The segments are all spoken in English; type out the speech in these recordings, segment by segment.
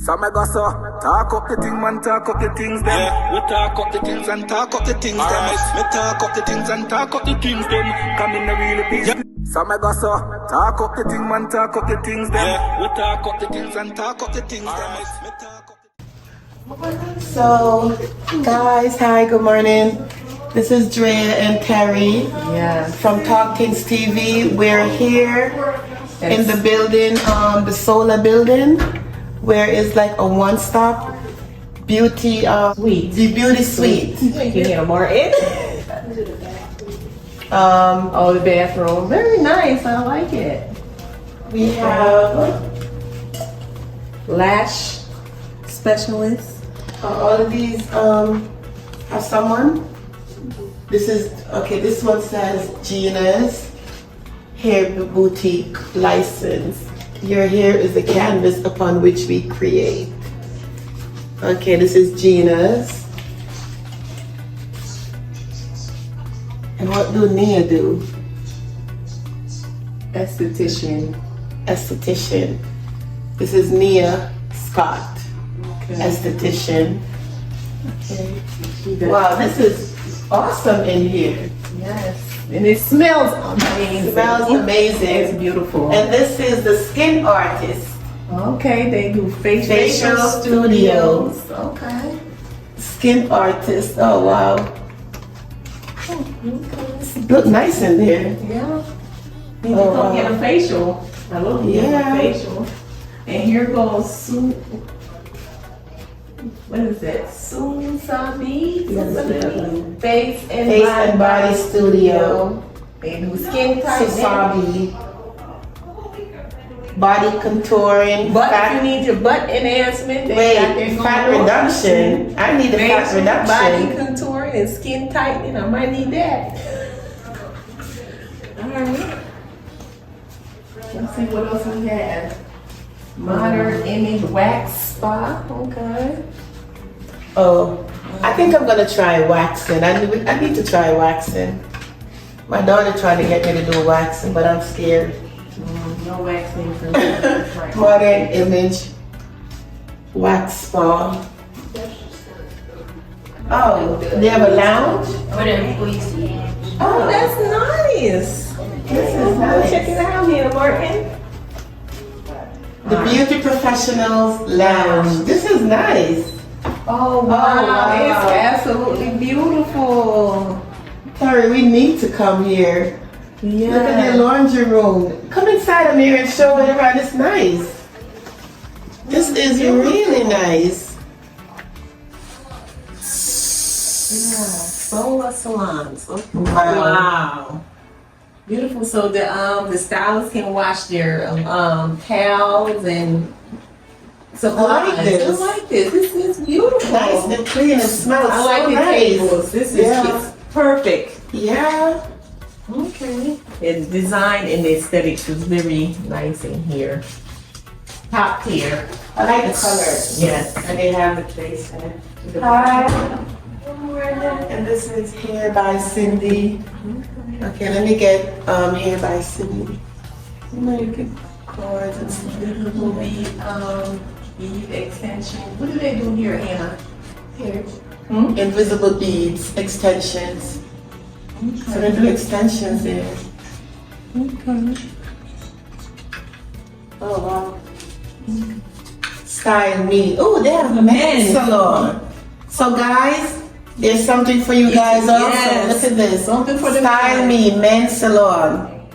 So me go so talk up the thing, man, talk up the things then. Yeah, we talk up the things and talk up the things then. Me talk up the things and talk up the things then. Come in the real business. So me go so talk up the thing, man, talk up the things then. Yeah, we talk up the things and talk up the things then. Me talk up the... So, guys, hi, good morning. This is Drea and Terry from TalkTingsTV. We're here in the building, the Solar building, where it's like a one-stop beauty suite. The beauty suite. You hear Martin? Oh, the bathroom. Very nice. I like it. We have lash specialist. all of these have someone. This is okay. This one says Gina's Hair Boutique License. Your hair is a canvas upon which we create. Okay, this is Gina's. And what do Nia do? Esthetician. Esthetician. This is Nia Scott. Okay. Esthetician. Okay. Wow, this is awesome in here. Yes. And it smells amazing. It smells amazing. It's beautiful. And this is the skin artist. Okay, they do Facial Studios. Okay. Skin artist. Oh wow. Look nice in there. Yeah. Need to come get a facial. I love to get a facial. And here goes Sue. What is that? ZaZi? Face and Body Studio. They do skin tightening. Body contouring. But if you need your butt enhancement, fat reduction. I need a fat reduction. Body contouring and skin tightening. I might need that. Alright. Let's see what else we have. Modern Image Wax Spa. Okay. Oh, I think I'm gonna try waxing. I need to try waxing. My daughter tried to get me to do waxing, but I'm scared. No waxing for me. Modern Image Wax Spa. Oh, they have a lounge? Oh, that's nice. This is nice. Check it out here, Martin. The Beauty Professionals Lounge. This is nice. Oh wow, it's absolutely beautiful. Terry, we need to come here. Yeah. Look at their laundry room. Come inside, Amir, and show it around. It's nice. This is really nice. Yeah, Solar salons. Okay. Wow. Beautiful. So the stylists can wash their towels and supplies. I like this. I like this. This is beautiful. Nice and clean. It smells I like so the nice. tables. This is it's perfect. Yeah. Okay. It's designed and the aesthetics is very nice in here. Top tier. I like the colors. Yes. And they have the face in it. Hi. And this is Hair by Cindy. Okay, let me get Hair by Cindy. You know, you can cords and stuff. Bead extension. What do they do here, Anna? Here. Invisible beads, extensions. Okay. So they do extensions there. Okay. Oh wow. Style Me. Oh, they have a men's salon. So guys, there's something for you guys also. Yes. Look at this. Something for the Style Me Men's Salon.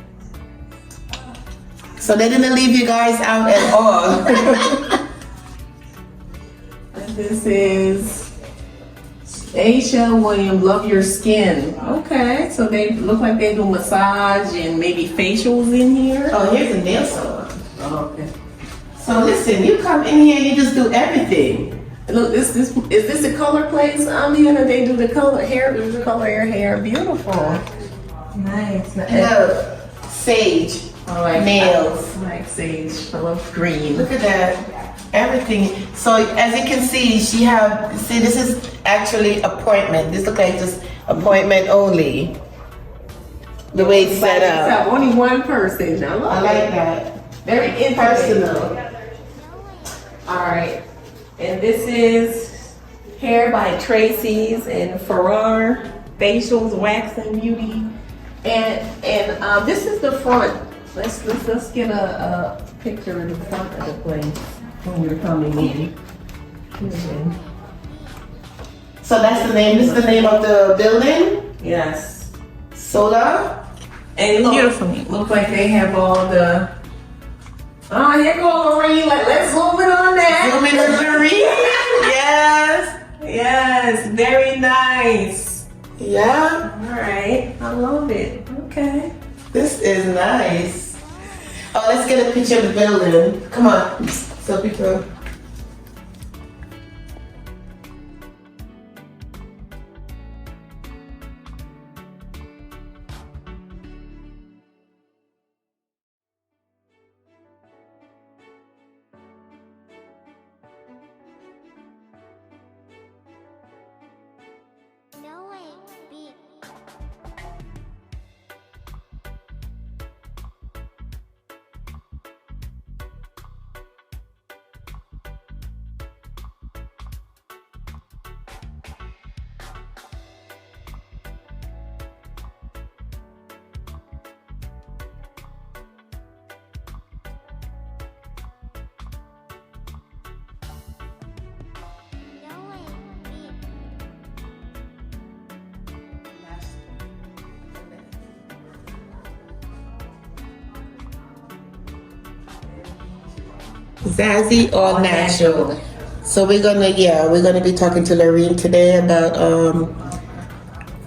So they didn't leave you guys out at all. And this is Aisha William, Love Your Skin. Okay, so they look like they do massage and maybe facials in here. Oh, here's a nail salon. Oh, okay. So listen, you come in here and you just do everything. Look, is this a color place? Here they do the color your hair. Beautiful. Nice. Look, sage, nails. I like sage. I love green. Look at that. Everything. So as you can see, this is actually appointment. This looks like just appointment only. The way it's set up. Only one person. I like that. Very impersonal. All right. And this is hair by Tracy's and Farrar facials, wax and beauty. And this is the front. Let's get a picture of the front of the place when we're coming in. So that's the name. This is the name of the building. Yes. Sola. And look like they have all the. Oh, here go Loreen. Let's zoom in on that. Zoom in on Loreen. Yes. Yes. Very nice. Yeah. All right. I love it. Okay. This is nice. Oh, let's get a picture of the building. Come on. So people. ZaZi All Natural. So we're gonna be talking to Loreen today about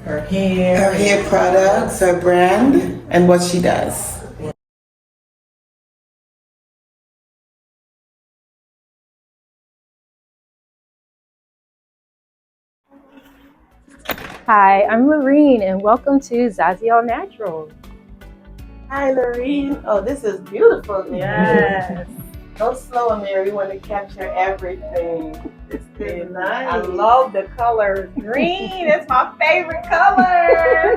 Her hair. her hair products, her brand, and what she does. Hi, I'm Loreen and welcome to ZaZi All Natural. Hi Loreen. Oh, this is beautiful. Yes. Go slow, Mary. We want to capture everything. This is nice. I love the color green. It's my favorite color.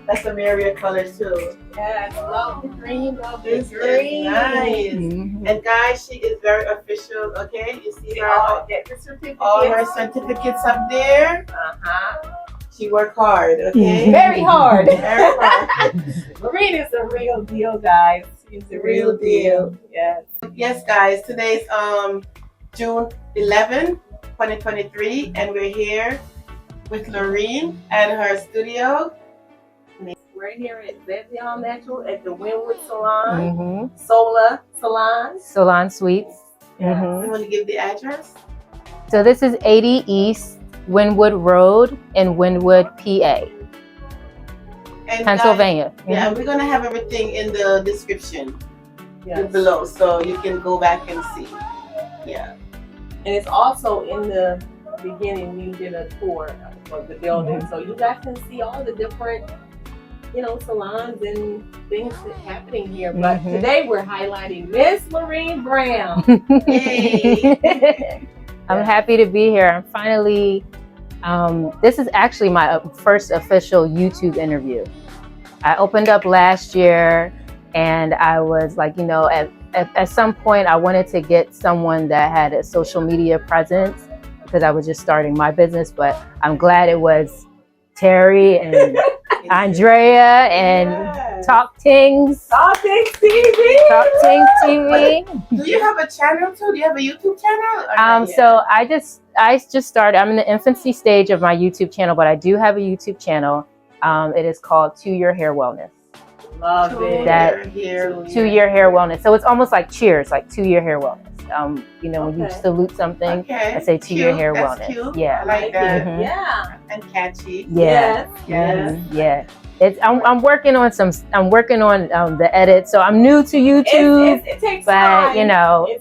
That's a Mary color too. Yes, love the green. Love the This green. is nice. Mhm. And guys, she is very official. Okay, you see her, Get the certificate. all her certificates up there. She worked hard. Okay, Very hard. very hard. Loreen is the real deal, guys. She's the real deal. Yes. Yes, guys. Today's June 11, 2023, and we're here with Loreen at her studio. We're here at ZaZi All Natural at the Wynnewood Salon, Mhm. Sola Salon. Salon Suites. Yes. Mhm. You want to give the address? So this is 80 East Wynnewood Road in Wynnewood, PA, And Pennsylvania. Guys, yeah, we're gonna have everything in the description Yes. below, so you can go back and see. Yeah. And it's also in the beginning, you did a tour of the building. So you guys can see all the different, salons and things that happening here. But Mhm. today we're highlighting Miss Loreen Brown. Yay. I'm happy to be here. I'm finally, this is actually my first official YouTube interview. I opened up last year and I was like, at some point I wanted to get someone that had a social media presence because I was just starting my business, but I'm glad it was Terry and Andrea and Yes. TalkTingsTV. Do you have a channel too? Do you have a YouTube channel? Or not yet? So I just started. I'm in the infancy stage of my YouTube channel, but I do have a YouTube channel. It is called 2 Year Hair Wellness. Love it. That- 2 Year Hair Wellness. So it's almost like cheers, like 2 Year Hair Wellness. When you Okay. salute something, Okay. I say 2 Year Cute. Hair That's Wellness. cute. Yeah. I like that. Mhm. Yeah. And catchy. Yeah. Yes. Mhm. Yeah. I'm working on the edit, so I'm new to YouTube, It takes but time. It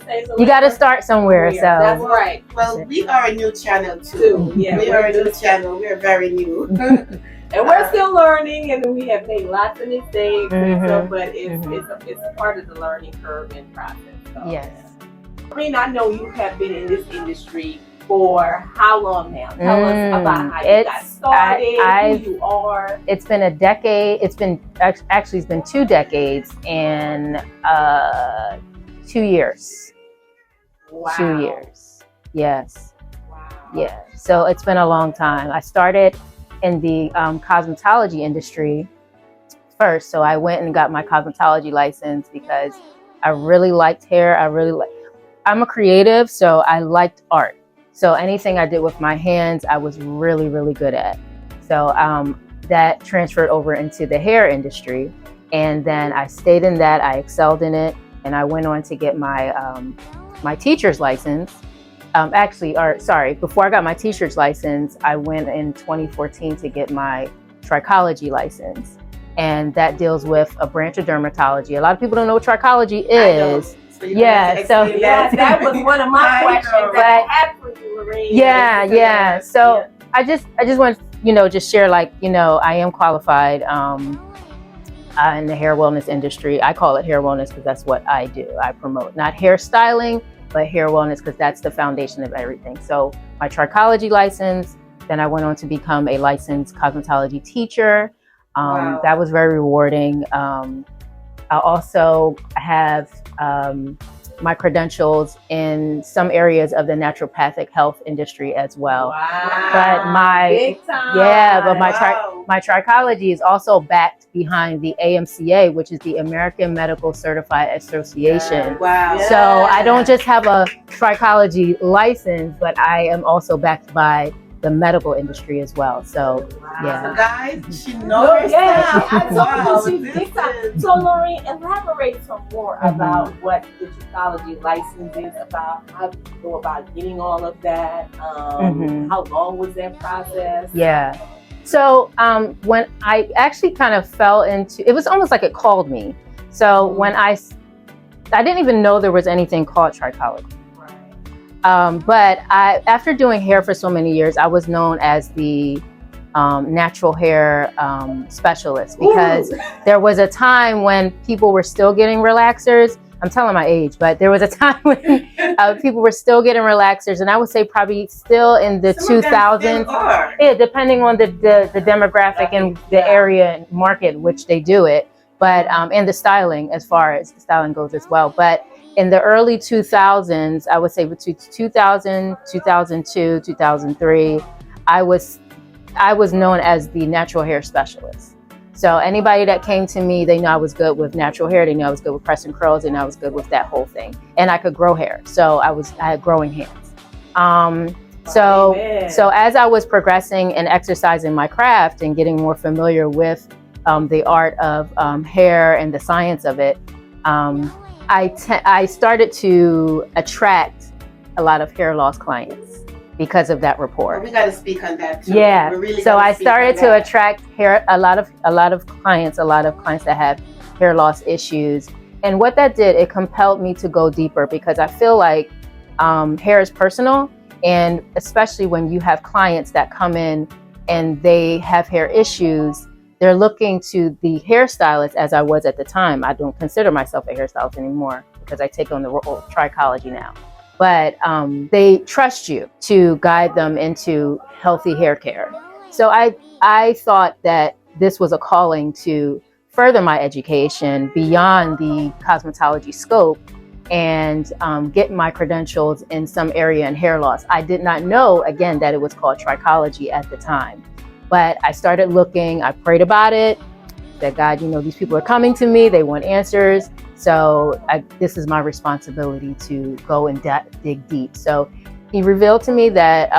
takes a you got to little start somewhere. So That's right. Well, we are a new channel too. Yeah, we we're are a new new channel. We are very new. And we're still learning, and we have made lots of mistakes, and so, Mhm. but it's Mhm. it's a part of the learning curve and process. So. yes. I know you have been in this industry for how long now? Tell us about how you got started, who you are. It's been a decade. It's been 2 decades and 2 years. Wow. 2 years. Yes. Wow. Yeah. So it's been a long time. I started in the cosmetology industry first. So I went and got my cosmetology license because I really liked hair. I'm a creative, so I liked art. So anything I did with my hands, I was really, really good at. So that transferred over into the hair industry. And then I stayed in that, I excelled in it, and I went on to get my my teacher's license. Before I got my teacher's license, I went in 2014 to get my trichology license. And that deals with a branch of dermatology. A lot of people don't know what trichology is. That was one of my questions that I had for you, Loreen. Yeah. So I just want to, just share, like, I am qualified in the hair wellness industry. I call it hair wellness because that's what I do. I promote not hairstyling, but hair wellness because that's the foundation of everything. So my trichology license, then I went on to become a licensed cosmetology teacher. Wow. That was very rewarding. I also have my credentials in some areas of the naturopathic health industry as well. Wow. But Big time. my trichology is also backed behind the AMCA, which is the American Medical Certified Association. Yeah. Wow. So I don't just have a trichology license, but I am also backed by the medical industry as well. So yeah. So guys, she knows I told Wow, you she's big time. So Loreen, elaborate some more about what the trichology license is about. How do you go about getting all of that? How long was that process? Yeah. So when I actually kind of fell into, it was almost like it called me. So when I didn't even know there was anything called trichology. But after doing hair for so many years, I was known as the natural hair specialist because there was a time when people were still getting relaxers. I'm telling my age, but there was a time when people were still getting relaxers, and I would say probably still in the 2000s. Yeah, depending on the demographic and the area and market in which they do it, but and the styling as far as the styling goes as well. But in the early 2000s, I would say between 2000, 2002, 2003, I was known as the natural hair specialist. So anybody that came to me, they know I was good with natural hair. They know I was good with pressing curls. They know I was good with that whole thing. And I could grow hair. So I had growing hands. So as I was progressing and exercising my craft and getting more familiar with the art of hair and the science of it, I started to attract a lot of hair loss clients because of that report. Well, we got to speak on that too. Yeah. So I started to attract a lot of clients that have hair loss issues. And what that did, it compelled me to go deeper because I feel like hair is personal, and especially when you have clients that come in and they have hair issues, they're looking to the hairstylist, as I was at the time. I don't consider myself a hairstylist anymore because I take on the role of trichology now. But they trust you to guide them into healthy hair care. So I thought that this was a calling to further my education beyond the cosmetology scope and get my credentials in some area in hair loss. I did not know, again, that it was called trichology at the time. But I started looking, I prayed about it, that God, these people are coming to me, they want answers. So this is my responsibility to go and dig deep. So he revealed to me that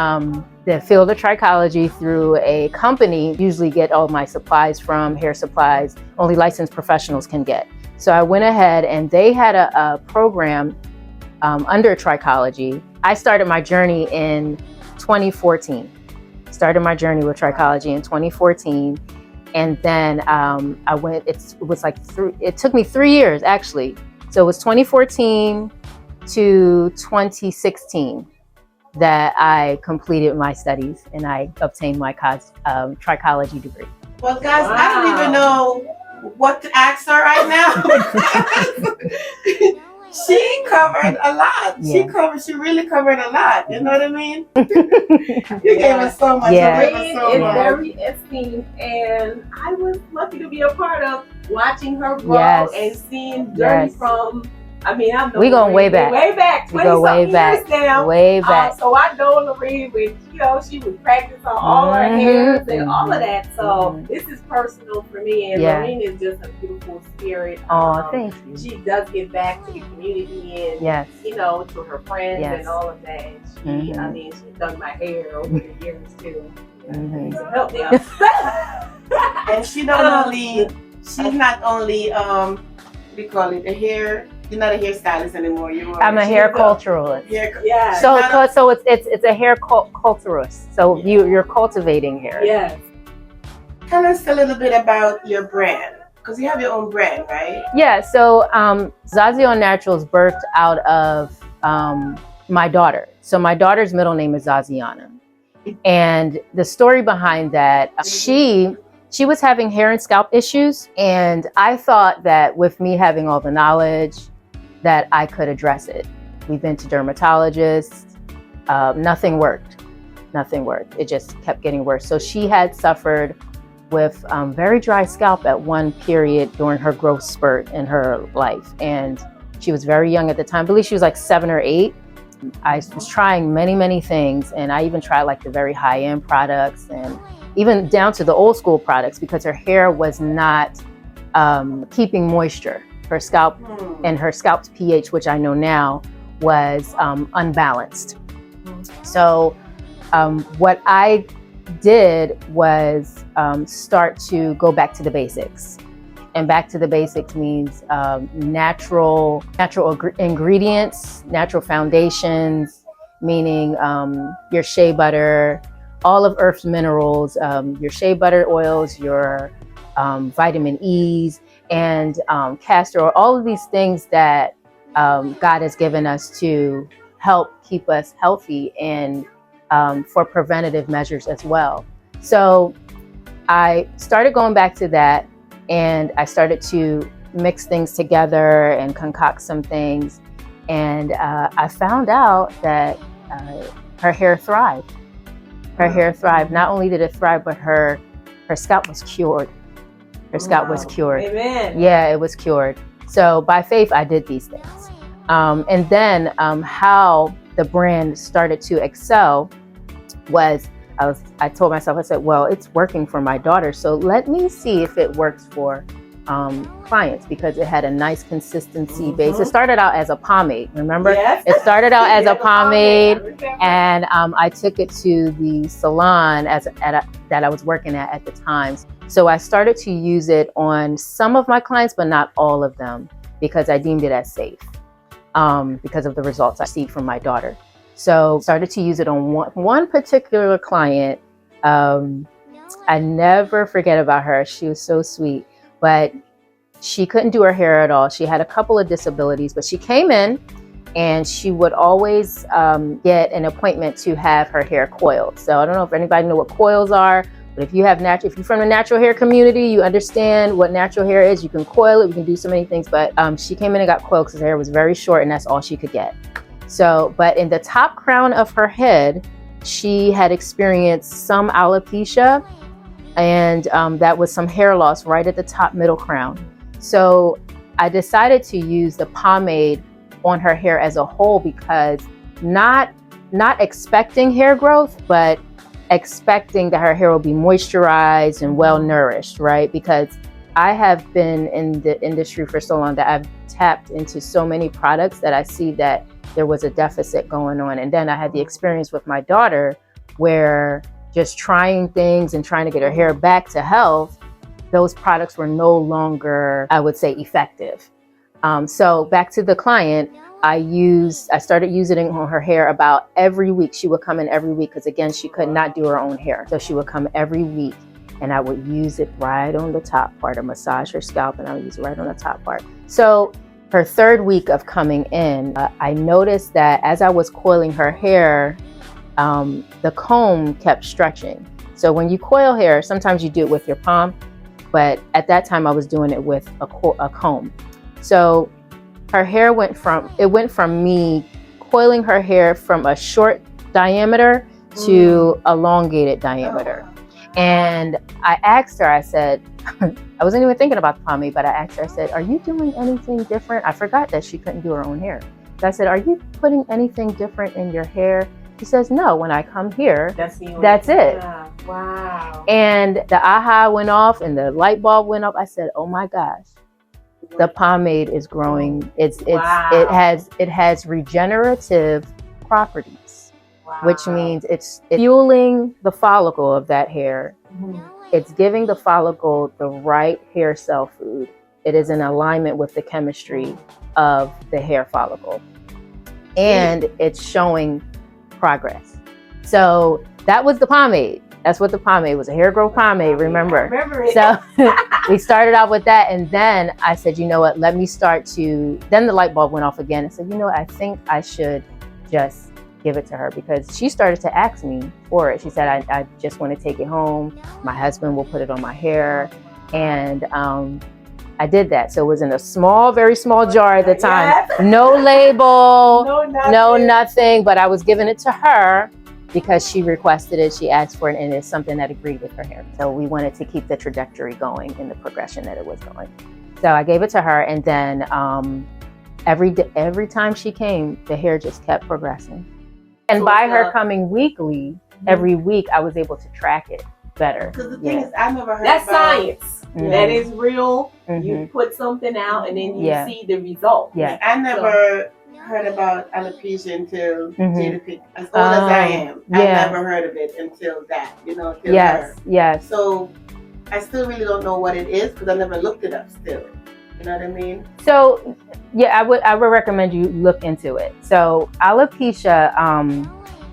the field of trichology through a company usually get all my supplies from, hair supplies, only licensed professionals can get. So I went ahead and they had a program under trichology. I started my journey in 2014. Started my journey with trichology in 2014. And then it took me 3 years actually. So it was 2014 to 2016 that I completed my studies and I obtained my trichology degree. Well, guys, I don't even know what to ask her right now. She covered a lot. Yeah. She really covered a lot. You know what I mean? You gave us so much. Yeah. It's very esteemed, and I was lucky to be a part of watching her grow and seeing journey from I mean, I'm We going way back. Way back. 20 go way years back. now. Way back. So I know Loreen with, she would practice on all her hairs and all of that. So this is personal for me. And Loreen is just a beautiful spirit. Oh, thank you. She does give back to the community and, to her friends and all of that. And she, I mean, she done my hair over the years too. So help me out. And she's not only, we call it a hair. You're not a hairstylist anymore. I'm a hair culturalist. So it's a hair culturalist. So you're cultivating hair. Yes. Tell us a little bit about your brand, because you have your own brand, right? Yeah. So ZaZi on Naturals birthed out of my daughter. So my daughter's middle name is Zaziana, and the story behind that, she was having hair and scalp issues, and I thought that with me having all the knowledge that I could address it. We've been to dermatologists, nothing worked. It just kept getting worse. So she had suffered with very dry scalp at one period during her growth spurt in her life. And she was very young at the time. I believe she was like 7 or 8. I was trying many things, and I even tried like the very high-end products and even down to the old school products, because her hair was not keeping moisture. Her scalp and her scalp's pH, which I know now, was unbalanced. So what I did was start to go back to the basics. And back to the basics means natural ingredients, natural foundations, meaning your shea butter, all of Earth's minerals, your shea butter oils, your vitamin E's, and castor oil, all of these things that God has given us to help keep us healthy and for preventative measures as well. So I started going back to that, and I started to mix things together and concoct some things. And I found out that her hair thrived. Her hair thrived. Not only did it thrive, but her scalp was cured. Her scalp was cured. Amen. Yeah, it was cured. So by faith, I did these things. And then how the brand started to excel was, I told myself, I said, well, it's working for my daughter, so let me see if it works for clients, because it had a nice consistency base. It started out as a pomade, remember? Yes. It started out as a pomade, and I took it to the salon that I was working at the time. So I started to use it on some of my clients, but not all of them, because I deemed it as safe, because of the results I see from my daughter. So started to use it on one particular client. I never forget about her. She was so sweet, but she couldn't do her hair at all. She had a couple of disabilities, but she came in and she would always get an appointment to have her hair coiled. So I don't know if anybody know what coils are, but if you're from the natural hair community, you understand what natural hair is. You can coil it, you can do so many things, but she came in and got coiled because her hair was very short and that's all she could get. So, but in the top crown of her head, she had experienced some alopecia, and that was some hair loss right at the top middle crown. So I decided to use the pomade on her hair as a whole, because not expecting hair growth, but expecting that her hair will be moisturized and well nourished, right? Because I have been in the industry for so long that I've tapped into so many products that I see that there was a deficit going on. And then I had the experience with my daughter where just trying things and trying to get her hair back to health, those products were no longer, I would say, effective. So back to the client, I started using it on her hair about every week. She would come in every week because, again, she could not do her own hair. So she would come every week, and I would use it right on the top part. I massage her scalp, and I would use it right on the top part. So her third week of coming in, I noticed that as I was coiling her hair, the comb kept stretching. So when you coil hair, sometimes you do it with your palm, but at that time I was doing it with a comb. So her hair went from me coiling her hair from a short diameter to elongated diameter. And I asked her, I said, I wasn't even thinking about the pomade, but I asked her, I said, are you doing anything different? I forgot that she couldn't do her own hair. So I said, are you putting anything different in your hair? She says, no, when I come here, that's it. Yeah. Wow. And the aha went off and the light bulb went up. I said, oh my gosh, the pomade is growing. It has regenerative properties, which means it's fueling the follicle of that hair. It's giving the follicle the right hair cell food. It is in alignment with the chemistry of the hair follicle. And it's showing progress. So that was the pomade. That's what the pomade was, a hair growth pomade, remember? I remember it. So we started out with that. And then I said, you know what, let me start to, then the light bulb went off again. I said, you know what, I think I should just give it to her, because she started to ask me for it. She said, I just want to take it home. My husband will put it on my hair. And I did that. So it was in a small, very small jar at the time. Yes. No label, no nothing, but I was giving it to her because she requested it, she asked for it, and it's something that agreed with her hair. So we wanted to keep the trajectory going in the progression that it was going. So I gave it to her, and then every time she came, the hair just kept progressing. And by her coming weekly, every week, I was able to track it better. Because the thing is, I never heard that's about science. That is real. You put something out and then you see the result. Yeah, I never heard about alopecia until Jada picked. As old as I am, I never heard of it until that. Until her. Yes. So I still really don't know what it is because I never looked it up. Still, you know what I mean? So yeah, I would recommend you look into it. So alopecia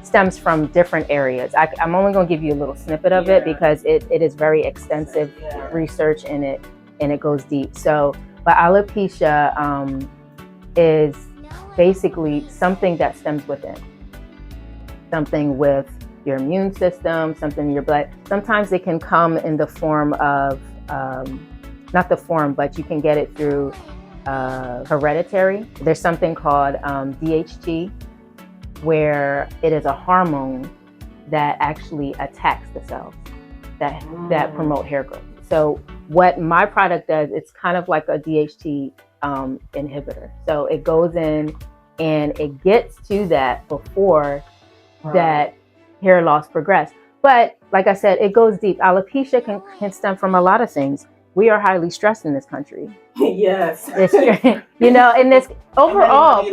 stems from different areas. I'm only going to give you a little snippet of it because it is very extensive research in it, and it goes deep. So, but alopecia is basically something that stems within. Something with your immune system, something in your blood. Sometimes it can come in the form of, not the form, but you can get it through hereditary. There's something called DHT, where it is a hormone that actually attacks the cells that promote hair growth. So what my product does, it's kind of like a DHT inhibitor. So it goes in and it gets to that before that hair loss progress. But like I said, it goes deep. Alopecia can stem from a lot of things. We are highly stressed in this country. Yes. You know, in this overall,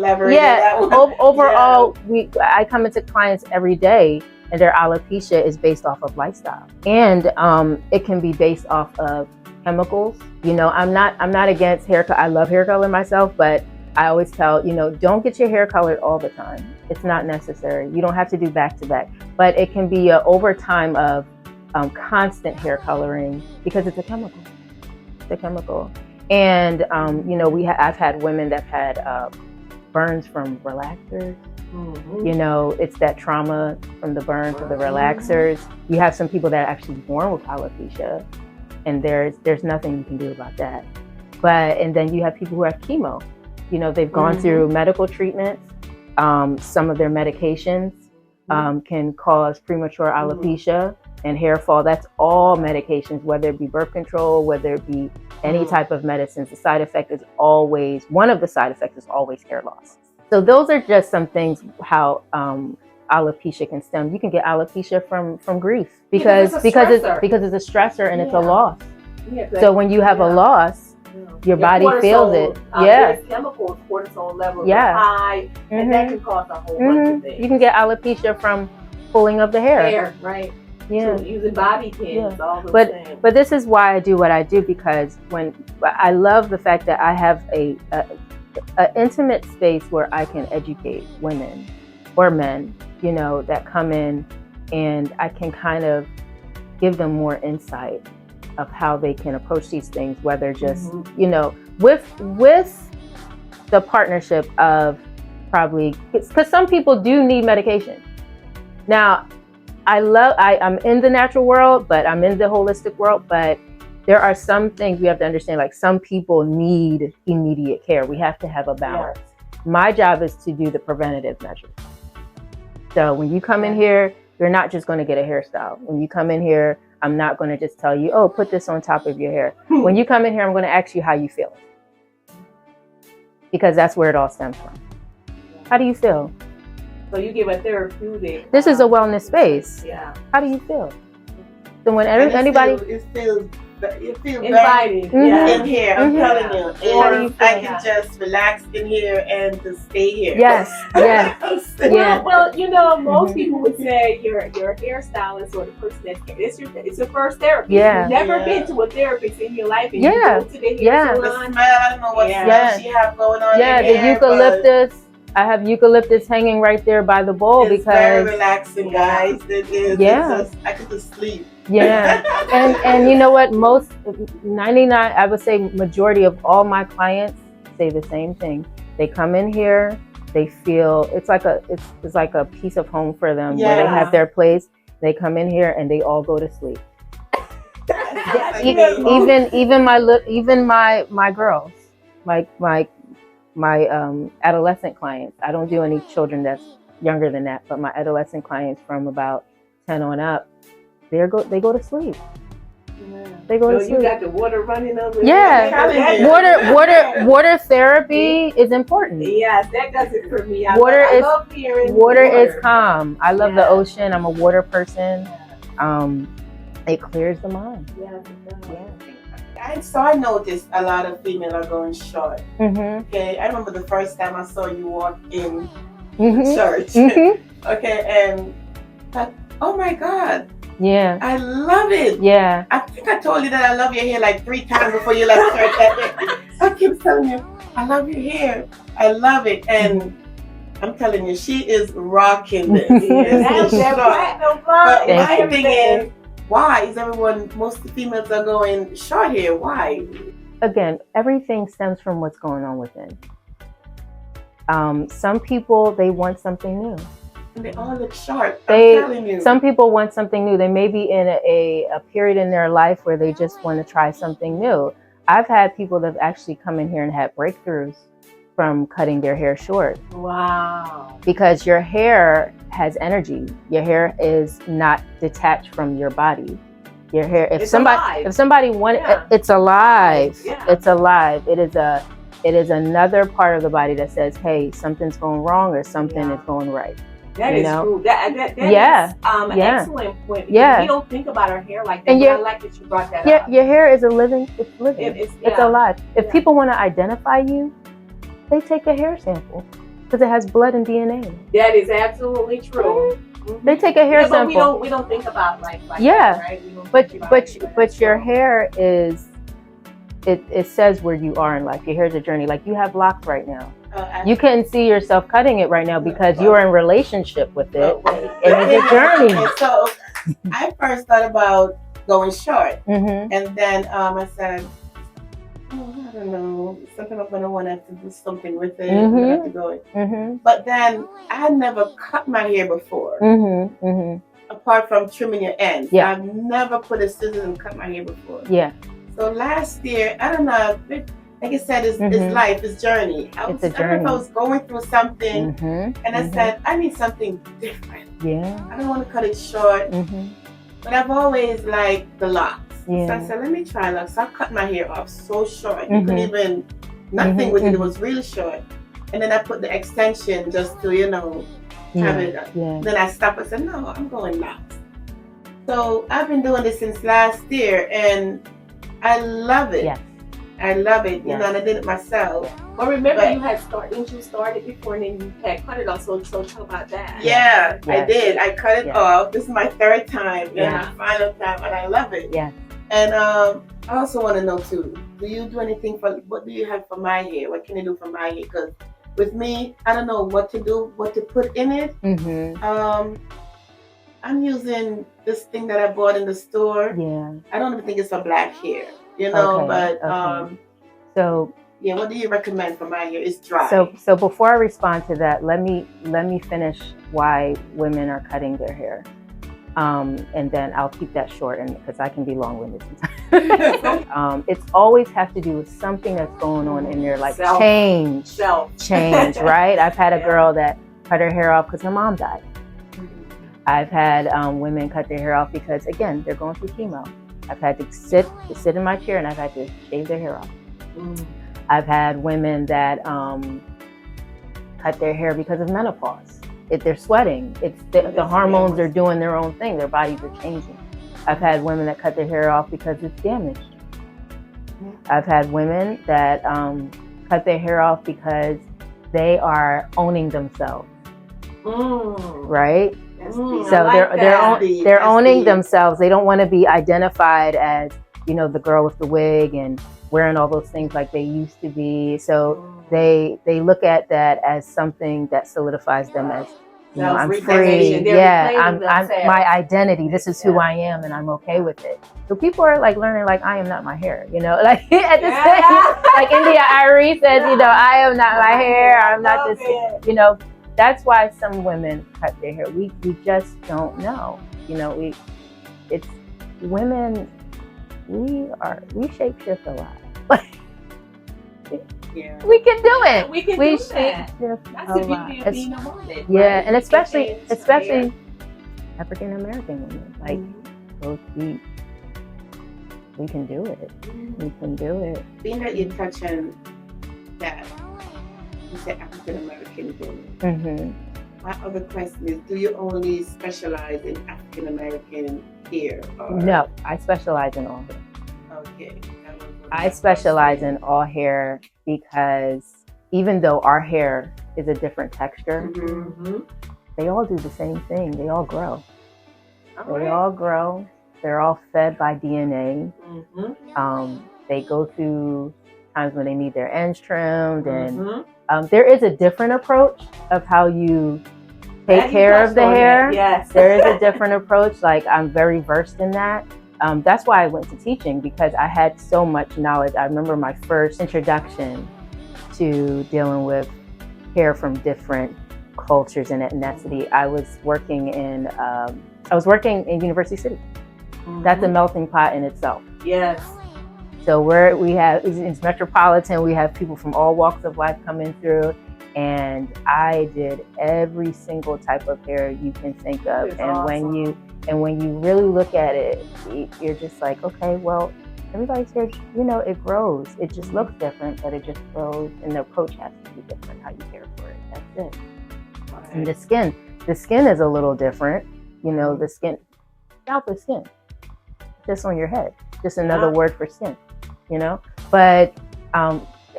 overall, I come into clients every day and their alopecia is based off of lifestyle. And it can be based off of chemicals. You know, I'm not against hair color. I love hair color myself, but I always tell, you know, don't get your hair colored all the time. It's not necessary. You don't have to do back to back, but it can be over time of constant hair coloring because it's a chemical. It's a chemical. And, you know, I've had women that had burns from relaxers. You know, it's that trauma from the burn to the relaxers. You have some people that are actually born with alopecia, and there's nothing you can do about that. And then you have people who have chemo. You know, they've gone through medical treatments. Some of their medications can cause premature alopecia and hair fall. That's all medications, whether it be birth control, whether it be any type of medicines. The side effect is always, one of the side effects is always hair loss. So those are just some things how alopecia can stem. You can get alopecia from grief because it's a stressor and it's a loss. So when you have a loss, your body feels it. There's chemicals, cortisol levels are high, and that can cause a whole bunch of things. You can get alopecia from pulling of the hair. Right. Yeah. So using bobby pins, all those things. But this is why I do what I do, because I love the fact that I have a intimate space where I can educate women or men, you know, that come in, and I can kind of give them more insight of how they can approach these things, whether just, you know, with the partnership of probably, because some people do need medication. Now, I'm in the natural world, but I'm in the holistic world, but there are some things we have to understand, like some people need immediate care. We have to have a balance. My job is to do the preventative measures. So when you come in here, you're not just going to get a hairstyle. When you come in here, I'm not going to just tell you, oh, put this on top of your hair. When you come in here, I'm going to ask you how you feel. Because that's where it all stems from. How do you feel? So you give a therapeutic. This is a wellness space. Yeah. How do you feel? So when anybody... It feels inviting in here, I'm telling you. Or I can just relax in here and just stay here. Yes, yes. Yeah. Well, you know, most people would say your hairstylist or the person it's your first therapist. Yeah. You've never been to a therapist in your life, and you go to the hair The salon. smell, I don't know what smell she have going on. Yeah, the eucalyptus. I have eucalyptus hanging right there by the bowl it's because very relaxing, guys. It is. Yeah. I could just sleep. Yeah. and you know what? Most 99, I would say majority of all my clients say the same thing. They come in here, they feel it's like a piece of home for them where they have their place. They come in here and they all go to sleep. Even my girls, my adolescent clients. I don't do any children that's younger than that, but my adolescent clients from about 10 on up, they go to sleep. They go to sleep. You got the water running over. Yeah, water therapy is important. Yes, that does it for me. Water is calm. I love the ocean. I'm a water person. It clears the mind. I noticed a lot of females are going short. Okay, I remember the first time I saw you walk in church. Okay, and thought, oh my God. Yeah. I love it. Yeah. I think I told you that I love your hair like 3 times before you left church that day. I keep telling you, I love your hair. I love it. And I'm telling you, she is rocking this. But my thing is, why is most females are going short hair? Why? Again, everything stems from what's going on within. Some people, they want something new. And they all look sharp. I'm telling you. Some people want something new. They may be in a period in their life where they just want to try something new. I've had people that have actually come in here and had breakthroughs from cutting their hair short. Wow. Because your hair has energy. Your hair is not detached from your body. Your hair, if somebody wanted, it's alive. Yeah. It's alive. It is another part of the body that says, hey, something's going wrong or something is going right. That is true. That is excellent point. Yeah. We don't think about our hair like that. And I like that you brought that up. Your hair is living. It's alive. If people want to identify you, they take a hair sample because it has blood and DNA. That is absolutely true. They take a hair sample. But we don't think about like that, right? But your hair is. It says where you are in life. Your hair's a journey. Like you have locks right now. You couldn't see yourself cutting it right now because you're in relationship with it. It's a journey. So I first thought about going short, and then I said, oh, I don't know, something I'm gonna want to have to do something with it. I'm gonna have to go. But then I had never cut my hair before. Apart from trimming your ends, I've never put a scissors and cut my hair before. Yeah. So last year, I don't know, like I said, it's life, it's journey. It's a journey. I don't know if I was going through something, and I said, I need something different. Yeah. I don't want to cut it short, but I've always liked the locks. Yeah. So I said, let me try locks. So I cut my hair off so short. You couldn't even, nothing with it. It was really short. And then I put the extension just to, have it up. Yeah. Then I stopped and said, no, I'm going locks. So I've been doing this since last year, and I love it. Yes. I love it, and I did it myself. But remember, didn't you start it before and then you had cut it off, so talk about that. Yeah, I did. I cut it off. This is my 3rd time, and my final time, and I love it. Yeah. And I also want to know too, do you do anything what do you have for my hair? What can you do for my hair? Because with me, I don't know what to do, what to put in it. I'm using this thing that I bought in the store. Yeah. I don't even think it's for black hair, So yeah, what do you recommend for my hair? It's dry. So before I respond to that, let me finish why women are cutting their hair. And then I'll keep that short, and because I can be long-winded sometimes. It's always have to do with something that's going on in their life. Change, right? I've had a girl that cut her hair off because her mom died. I've had women cut their hair off because, again, they're going through chemo. I've had to sit in my chair and I've had to shave their hair off. I've had women that cut their hair because of menopause. They're sweating. The hormones are doing their own thing. Their bodies are changing. I've had women that cut their hair off because it's damaged. I've had women that cut their hair off because they are owning themselves. Right? So they're owning themselves. They don't want to be identified as, you know, the girl with the wig and wearing all those things like they used to be. So they look at that as something that solidifies them as, you know, I'm free. Yeah, I'm my identity. This is who I am, and I'm okay with it. So people are like learning, like, I am not my hair. You know, like at this stage, like India Irie says, you know, I am not my hair. I'm not this. You know, that's why some women cut their hair. We just don't know. You know, it's women. We shape shift a lot. Yeah. We can do it. We can do that. That's the beauty of being a woman. Yeah, right? And especially African American women. Like, we can do it. We can do it. Being that you touch on that, you said African American women. My other question is, do you only specialize in African American hair? No, I specialize in all hair. Okay. I specialize in all hair because even though our hair is a different texture, they all do the same thing. They all grow. They all grow. They're all fed by DNA. They go through times when they need their ends trimmed, and there is a different approach of how you take care of the hair. Yes. There is a different approach. Like, I'm very versed in that. That's why I went to teaching, because I had so much knowledge. I remember my first introduction to dealing with hair from different cultures and ethnicity. I was working in University City. That's a melting pot in itself. Yes. So it's metropolitan. We have people from all walks of life coming through, and I did every single type of hair you can think of. That's and awesome. when you really look at it, you're just like, okay, well, everybody's hair, you know, it grows. It just looks different, but it just grows, and the approach has to be different, how you care for it. That's it. Right. And the skin is a little different. You know, the skin, scalp is skin, just on your head. Just another word for skin, you know? But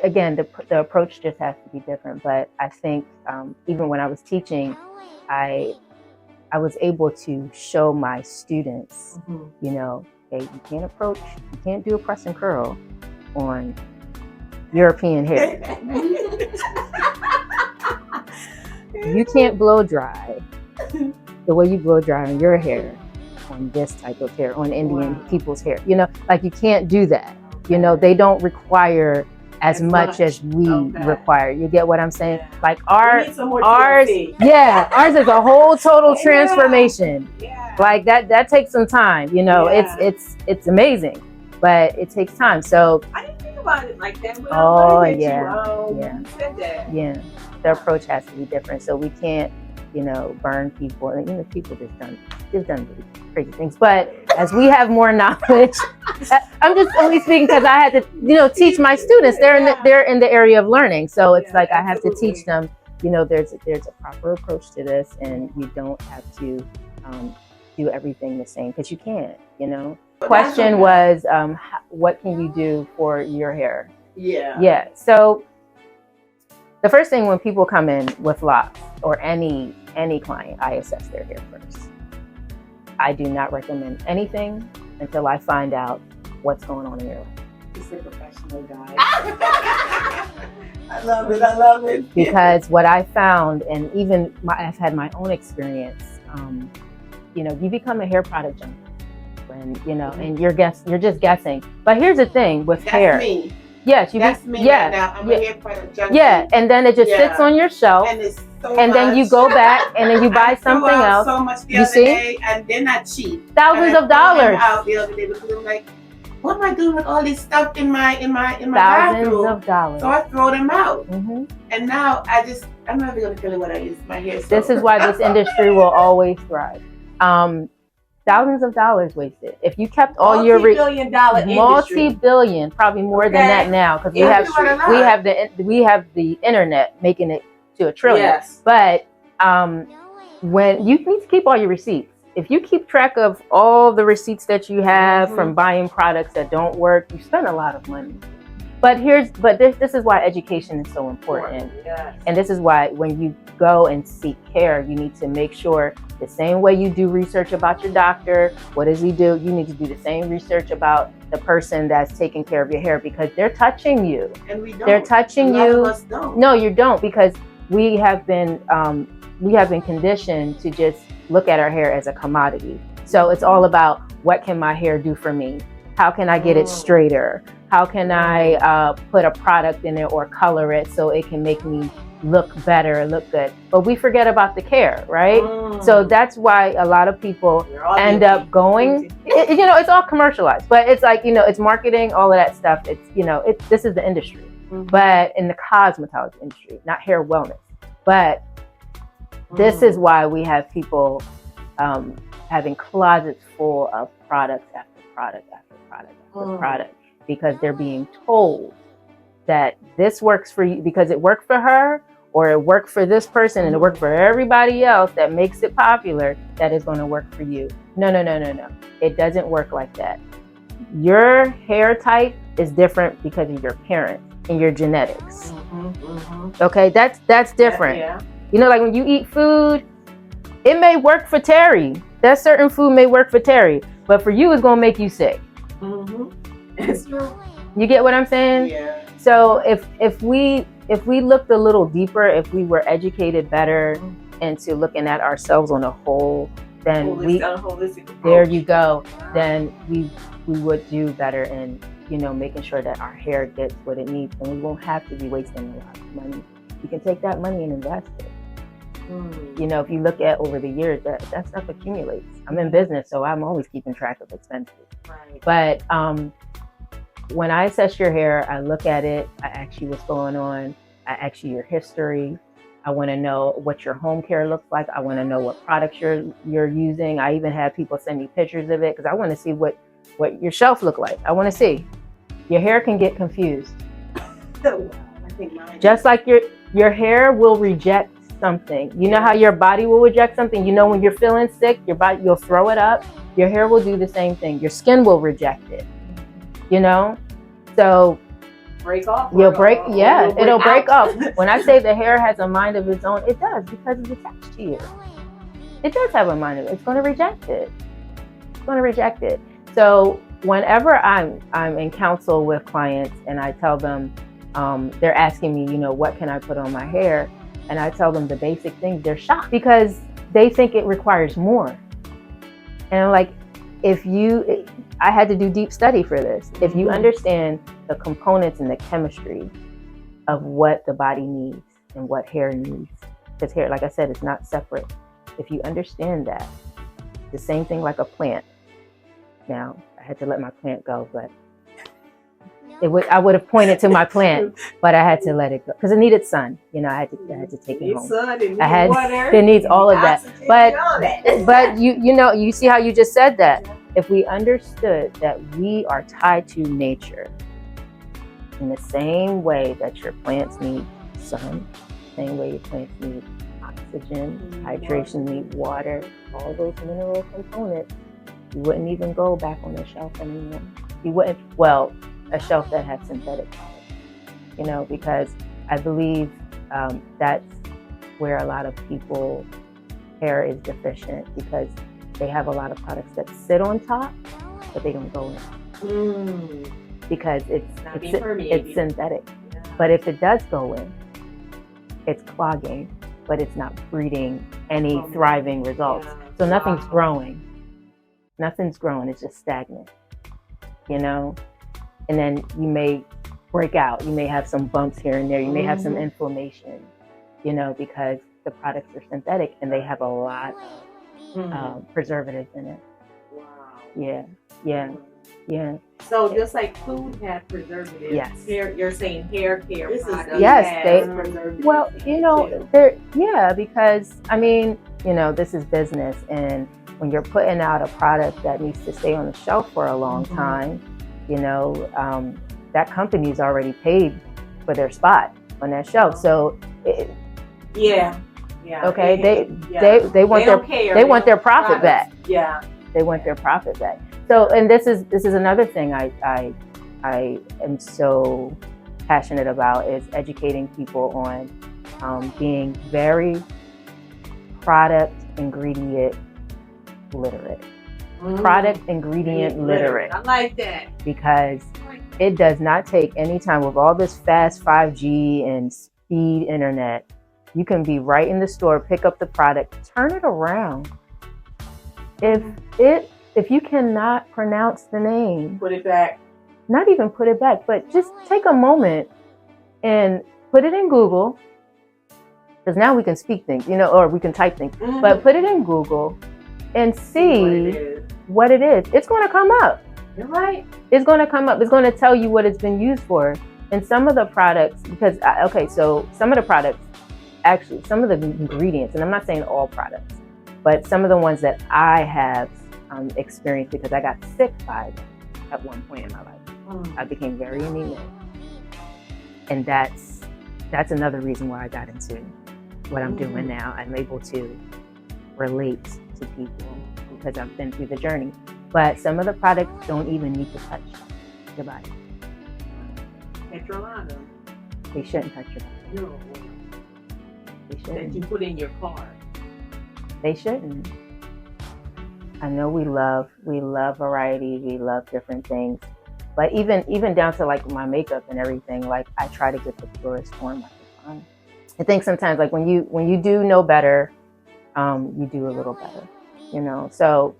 again, the approach just has to be different. But I think even when I was teaching, I was able to show my students, you know, hey, you can't do a press and curl on European hair. You can't blow dry the way you blow dry on your hair on this type of hair, on Indian people's hair. You know, like, you can't do that. You know, they don't require as much as we require. You get what I'm saying? Like ours is a whole total transformation. Like that takes some time. You know, it's amazing, but it takes time. So I didn't think about it like that. You said that. Yeah, the approach has to be different. So we can't, you know, burn people. And, you know, people they've done really crazy things. But as we have more knowledge, I'm just only speaking because I had to, you know, teach my students. They're in the area of learning, so it's like I have to teach them. You know, there's a proper approach to this, and you don't have to do everything the same, because you can't. You know. Question was, what can you do for your hair? Yeah. So the first thing when people come in with locks, or any client, I assess their hair first. I do not recommend anything until I find out what's going on in your life. He's a professional guy. I love it. Because what I found, and even I've had my own experience, you know, you become a hair product junkie when, you know, and you're just guessing. But here's the thing with hair. That's me. Yes, that's me right now. I'm a hair product junkie. Yeah, and then it just sits on your shelf. And it's then you go back and then you buy something else. So much the other day, and they're not cheap. Thousands of dollars. Out the other day because I'm like, what am I doing with all this stuff in my Thousands bathroom? of dollars. So I throw them out. And now I'm not even gonna tell you what I use. My hair. This is why this industry will always thrive. thousands of dollars wasted. If you kept all your multi-billion, probably more than that now, because we have the internet making it to a trillion. Yes. But when you need to keep all your receipts. If you keep track of all the receipts that you have from buying products that don't work, you spend a lot of money. But this is why education is so important. Yes. And this is why when you go and seek care, you need to make sure the same way you do research about your doctor, what does he do? You need to do the same research about the person that's taking care of your hair, because they're touching you. And we don't. They're touching A lot you. of us don't. No, you don't, because we have been conditioned to just look at our hair as a commodity. So it's all about, what can my hair do for me? How can I get it straighter? How can I put a product in it or color it so it can make me look better, look good? But we forget about the care, right? So that's why a lot of people end up going, it's all commercialized, but it's like, it's marketing, all of that stuff. It's, this is the industry, but in the cosmetology industry, not hair wellness. But this is why we have people having closets full of products after product after product after product, because they're being told that this works for you because it worked for her, or it worked for this person and it worked for everybody else that makes it popular, that is going to work for you. No. It doesn't work like that. Your hair type is different because of your parents and your genetics. Okay, that's different. Yeah. Like when you eat food, it may work for Terry. That certain food may work for Terry, but for you, it's going to make you sick. It's true. You get what I'm saying? Yeah. So if we looked a little deeper, if we were educated better into looking at ourselves on a whole, then there you go. Then we would do better in making sure that our hair gets what it needs, and we won't have to be wasting a lot of money. You can take that money and invest it. If you look at over the years, that stuff accumulates. I'm in business, so I'm always keeping track of expenses. Right. But when I assess your hair, I look at it, I ask you what's going on, I ask you your history. I want to know what your home care looks like. I want to know what products you're using. I even have people send me pictures of it because I want to see what your shelf look like. I want to see. Your hair can get confused. I think mine Just like your hair will reject something. You know how your body will reject something? When you're feeling sick, your body, you'll throw it up. Your hair will do the same thing. Your skin will reject it. So break off. It'll break off. When I say the hair has a mind of its own, it does, because it's attached to you. It does have a mind of it. It's going to reject it. So whenever I'm in counsel with clients and I tell them, they're asking me, what can I put on my hair? And I tell them the basic things, they're shocked because they think it requires more. And I'm like, I had to do deep study for this. If you understand the components and the chemistry of what the body needs and what hair needs, because hair, like I said, it's not separate. If you understand that, the same thing like a plant. Now, I had to let my plant go, but I would have pointed to my plant, but I had to let it go because it needed sun. I had to take it home. Sun, water, it needs all of that. But you see how you just said that. If we understood that we are tied to nature in the same way that your plants need sun, the same way your plants need oxygen, hydration, need water, all those mineral components, you wouldn't even go back on the shelf anymore. You wouldn't. Well, a shelf that has synthetic products, because I believe that's where a lot of people hair is deficient, because they have a lot of products that sit on top, but they don't go in because it's synthetic. Yeah. But if it does go in, it's clogging, but it's not breeding any thriving results. Yeah. So nothing's growing. Nothing's growing. It's just stagnant, And then you may break out. You may have some bumps here and there. You may have some inflammation, because the products are synthetic and they have a lot of preservatives in it. Wow. Yeah. So just like food has preservatives, yes. You're saying hair care products. Yes, well, because this is business, and when you're putting out a product that needs to stay on the shelf for a long time, you know, that company's already paid for their spot on that shelf. So yeah. Okay, they want they want their profit back. Yeah, they want their profit back. So, and this is another thing I am so passionate about, is educating people on being very product ingredient literate. Product ingredient literate. I like that, because it does not take any time with all this fast 5G and speed internet. You can be right in the store, pick up the product, turn it around. If you cannot pronounce the name, put it back. Not even put it back, but just take a moment and put it in Google, because now we can speak things, you know, or we can type things. But put it in Google and see what it is. It's going to come up. You're right. It's going to come up. It's going to tell you what it's been used for. And some of the products, because so some of the products, actually, some of the ingredients, and I'm not saying all products, but some of the ones that I have experienced, because I got sick by them at one point in my life. I became very anemic. And that's another reason why I got into what I'm doing now. I'm able to relate to people because I've been through the journey. But some of the products don't even need to touch your body. They shouldn't touch your body. No. They shouldn't. That you put in your car. They shouldn't. I know we love variety. We love different things. But even down to like my makeup and everything, like I try to get the purest form I can. I think sometimes like when you do know better, you do a little better, you know. So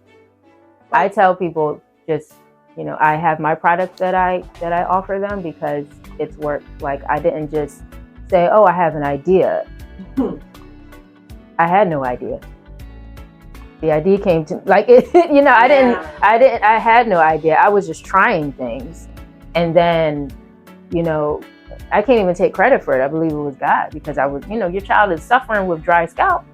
I tell people, just, you know, I have my products that I offer them because it's worked. Like I didn't just say, oh, I have an idea. I had no idea. The idea came to like it, you know. I had no idea. I was just trying things, and then, you know, I can't even take credit for it. I believe it was God, because I was, you know, your child is suffering with dry scalp,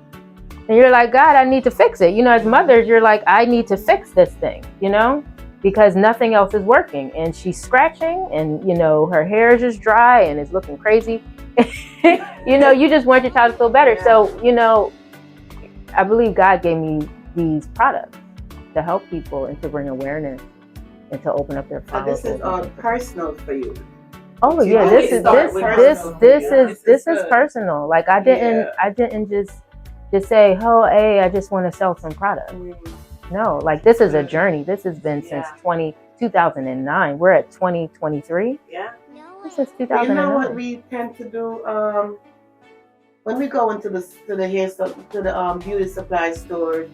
and you're like, God, I need to fix it. You know, as mothers, you're like, I need to fix this thing, you know, because nothing else is working, and she's scratching, and you know, her hair is just dry and it's looking crazy. You know, you just want your child to feel better. So, you know, I believe God gave me these products to help people and to bring awareness and to open up their follicles. This is all personal for you. Oh yeah, this is personal. Like I didn't just say, oh, hey, I just want to sell some products. No, like this is a journey. This has been since 2009. We're at 2023. Yeah. This is 2009. You know what we tend to do when we go into the beauty supply store,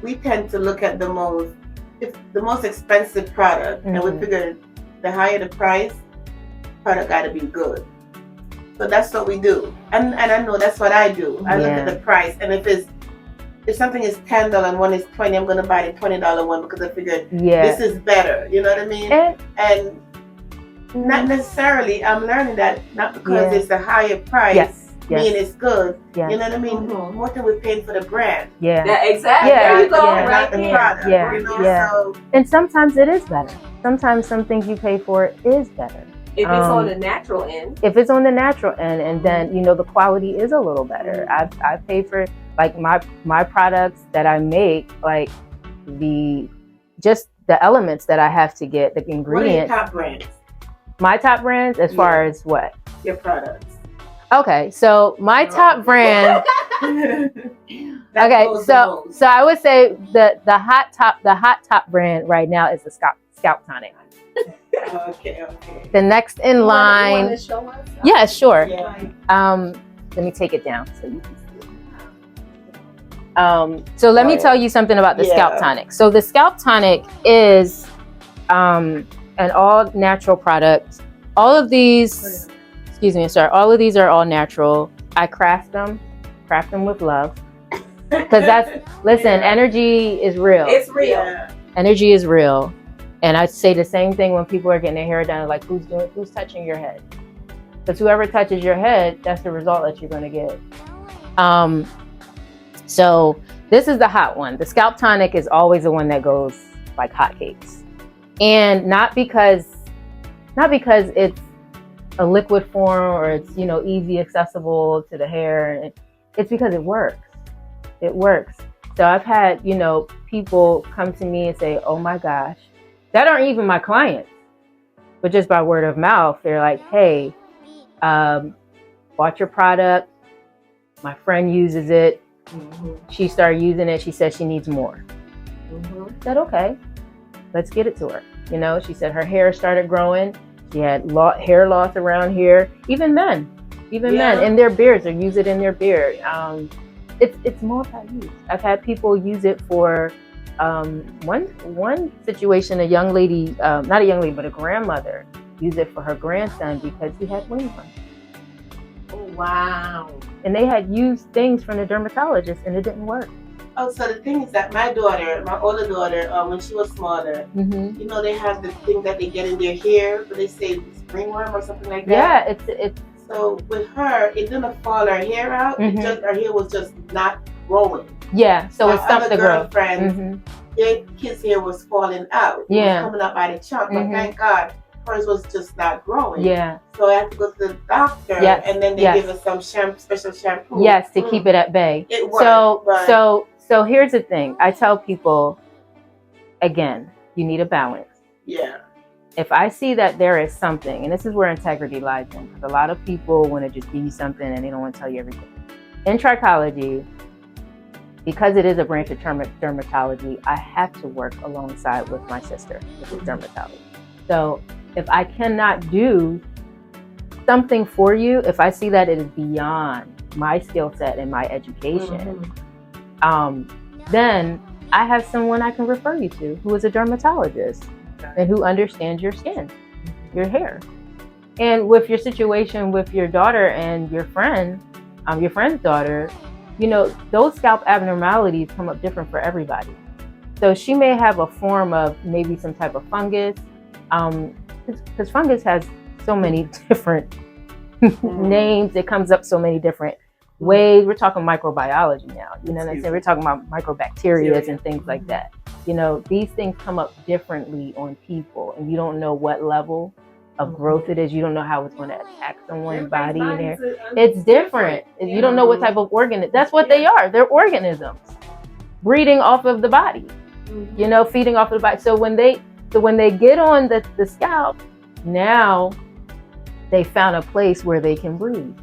we tend to look at the most expensive product, and we figure the higher the price, product got to be good. So that's what we do, and I know that's what I do. I look at the price, and if something is $10 and one is $20, I'm gonna buy the $20 one because I figured this is better. You know what I mean? And not necessarily. I'm learning that not because it's a higher price. Mean it's good. You know what I mean? More than we're paying for the brand. Exactly. There you go. Not the product. You know? So, and sometimes it is better. Sometimes some things you pay for is better. If it's on the natural end. If it's on the natural end, and then, you know, the quality is a little better. I pay for like my products that I make, like the elements that I have to get, the ingredients. What are your top brands? My top brands, as far as what? Your products. Okay, so my top brand. Okay, so I would say the hot top brand right now is the Scalp tonic. Okay. The next in line. You want to show us? Yeah, sure. Yeah. Let me take it down so you can see it. So let me tell you something about the Scalp tonic. So the Scalp tonic is an all natural product. All of these. Excuse me, sir. All of these are all natural. I craft them with love. Because energy is real. It's real. Yeah. Energy is real. And I say the same thing when people are getting their hair done, like who's touching your head? Because whoever touches your head, that's the result that you're going to get. So This is the hot one. The scalp tonic is always the one that goes like hotcakes. And not because it's a liquid form or it's, you know, easy accessible to the hair. It's because it works. It works. So I've had, you know, people come to me and say, oh my gosh, that aren't even my clients, but just by word of mouth, they're like, hey, bought your product. My friend uses it. She started using it. She said she needs more. I said, okay, let's get it to her. You know, she said her hair started growing. She had hair loss around here. Even men in their beards, they use it in their beard. It's multi-use. I've had people use it for one situation. A young lady, not a young lady, but a grandmother, used it for her grandson because he had wingworm. Oh wow! And they had used things from the dermatologist, and it didn't work. Oh, so the thing is that my older daughter, when she was smaller, you know, they have the thing that they get in their hair, but they say ringworm or something like that. Yeah, it's. So with her, it didn't fall her hair out. It just, her hair was just not growing. Yeah, so it stopped the growth. Girlfriends, their kids' hair was falling out. It was coming up by the chunk, but thank God hers was just not growing. Yeah. So I had to go to the doctor, and then they give us some special shampoo. Yes, to keep it at bay. It worked, So here's the thing. I tell people, again, you need a balance. Yeah. If I see that there is something, and this is where integrity lies in, because a lot of people want to just give you something and they don't want to tell you everything. In trichology, because it is a branch of dermatology, I have to work alongside with my sister, which is dermatology. So if I cannot do something for you, if I see that it is beyond my skill set and my education, then I have someone I can refer you to who is a dermatologist and who understands your skin, your hair. And with your situation with your daughter and your friend's daughter, you know, those scalp abnormalities come up different for everybody. So she may have a form of maybe some type of fungus, because fungus has so many different names. It comes up so many different ways. We're talking microbiology now, you know what I'm saying? We're talking about microbacteria and things like that. You know, these things come up differently on people, and you don't know what level of growth it is. You don't know how it's going to attack someone's body and hair. It's different. You don't know what type of organ. That's what they are. They're organisms breeding off of the body, you know, feeding off of the body. So when they get on the scalp, now they found a place where they can breed,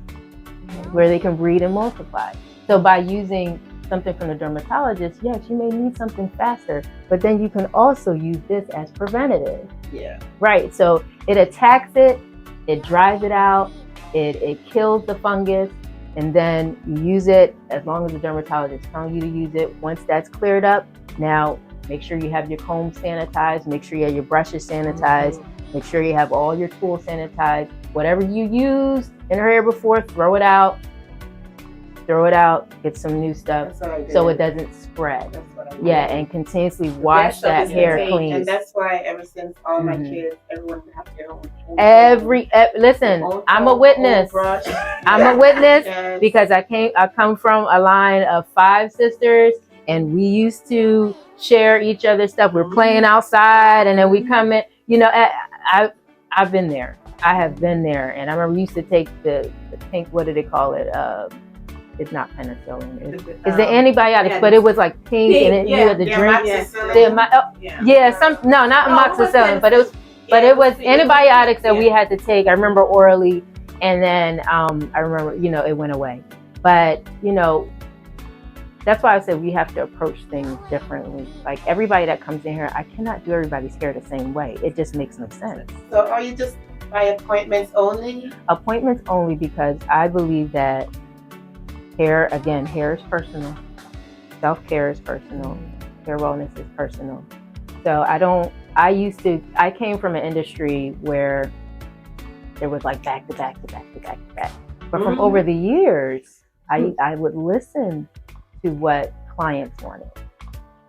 and multiply. So by using something from the dermatologist, yes, you may need something faster, but then you can also use this as preventative. Yeah. Right. So it attacks it, it dries it out, it kills the fungus, and then you use it as long as the dermatologist is telling you to use it. Once that's cleared up, now make sure you have your comb sanitized, make sure you have your brushes sanitized, make sure you have all your tools sanitized. Whatever you used in her hair before, throw it out, get some new stuff so it doesn't spread. And continuously wash that hair clean. And that's why ever since all my kids, everyone have their own. Listen, I'm a witness. I'm a witness because I come from a line of 5 sisters, and we used to share each other's stuff. We're playing outside, and then we come in. You know, I've been there. I have been there, and I remember we used to take the pink. What do they call it? It's not penicillin. It's the antibiotics, but it was like pink and you had to drink. Not amoxicillin, but it was antibiotics that we had to take. I remember orally, and then I remember, you know, it went away. But you know, that's why I said we have to approach things differently. Like everybody that comes in here, I cannot do everybody's hair the same way. It just makes no sense. So are you just by appointments only? Appointments only, because I believe that hair is personal. Self-care is personal. Hair wellness is personal. So I came from an industry where there was like back to back. But from over the years, I would listen to what clients wanted.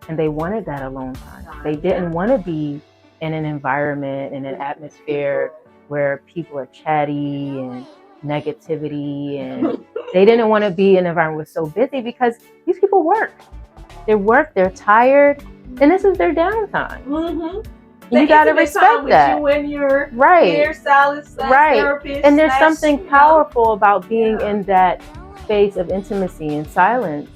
And they wanted that alone time. They didn't want to be in an environment, in an atmosphere where people are chatty and negativity, and they didn't want to be in an environment that was so busy, because these people work. they're tired, and this is their downtime. You gotta respect that. You and your Right. hairstylist, therapist, and there's something powerful about being in that space of intimacy and silence,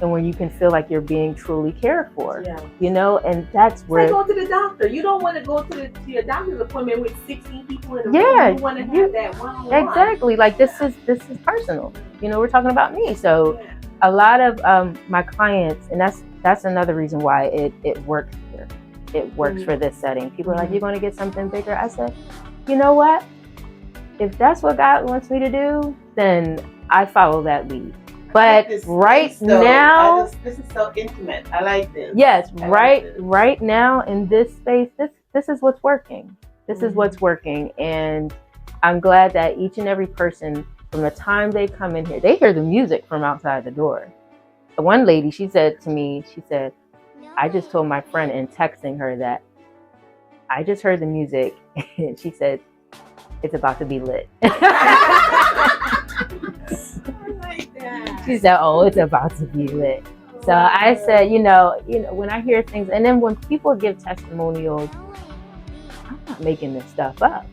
and when you can feel like you're being truly cared for. You know, and that's where. It's like going to the doctor. You don't want to go to your doctor's appointment with 16 people in the room. You want to have that one-on-one. Exactly. Like this is personal. You know, we're talking about me. So a lot of my clients, and that's another reason why it works here. It works for this setting. People are like, you're going to get something bigger. I said, you know what? If that's what God wants me to do, then I follow that lead. But right now, this is so intimate. I like this. Yes, right now in this space, this is what's working. This is what's working, and I'm glad that each and every person, from the time they come in here, they hear the music from outside the door. The one lady, she said to me, I just told my friend in texting her that I just heard the music, and she said, it's about to be lit. She said, oh, it's about to be lit. So I said, you know, when I hear things, and then when people give testimonials, I'm not making this stuff up.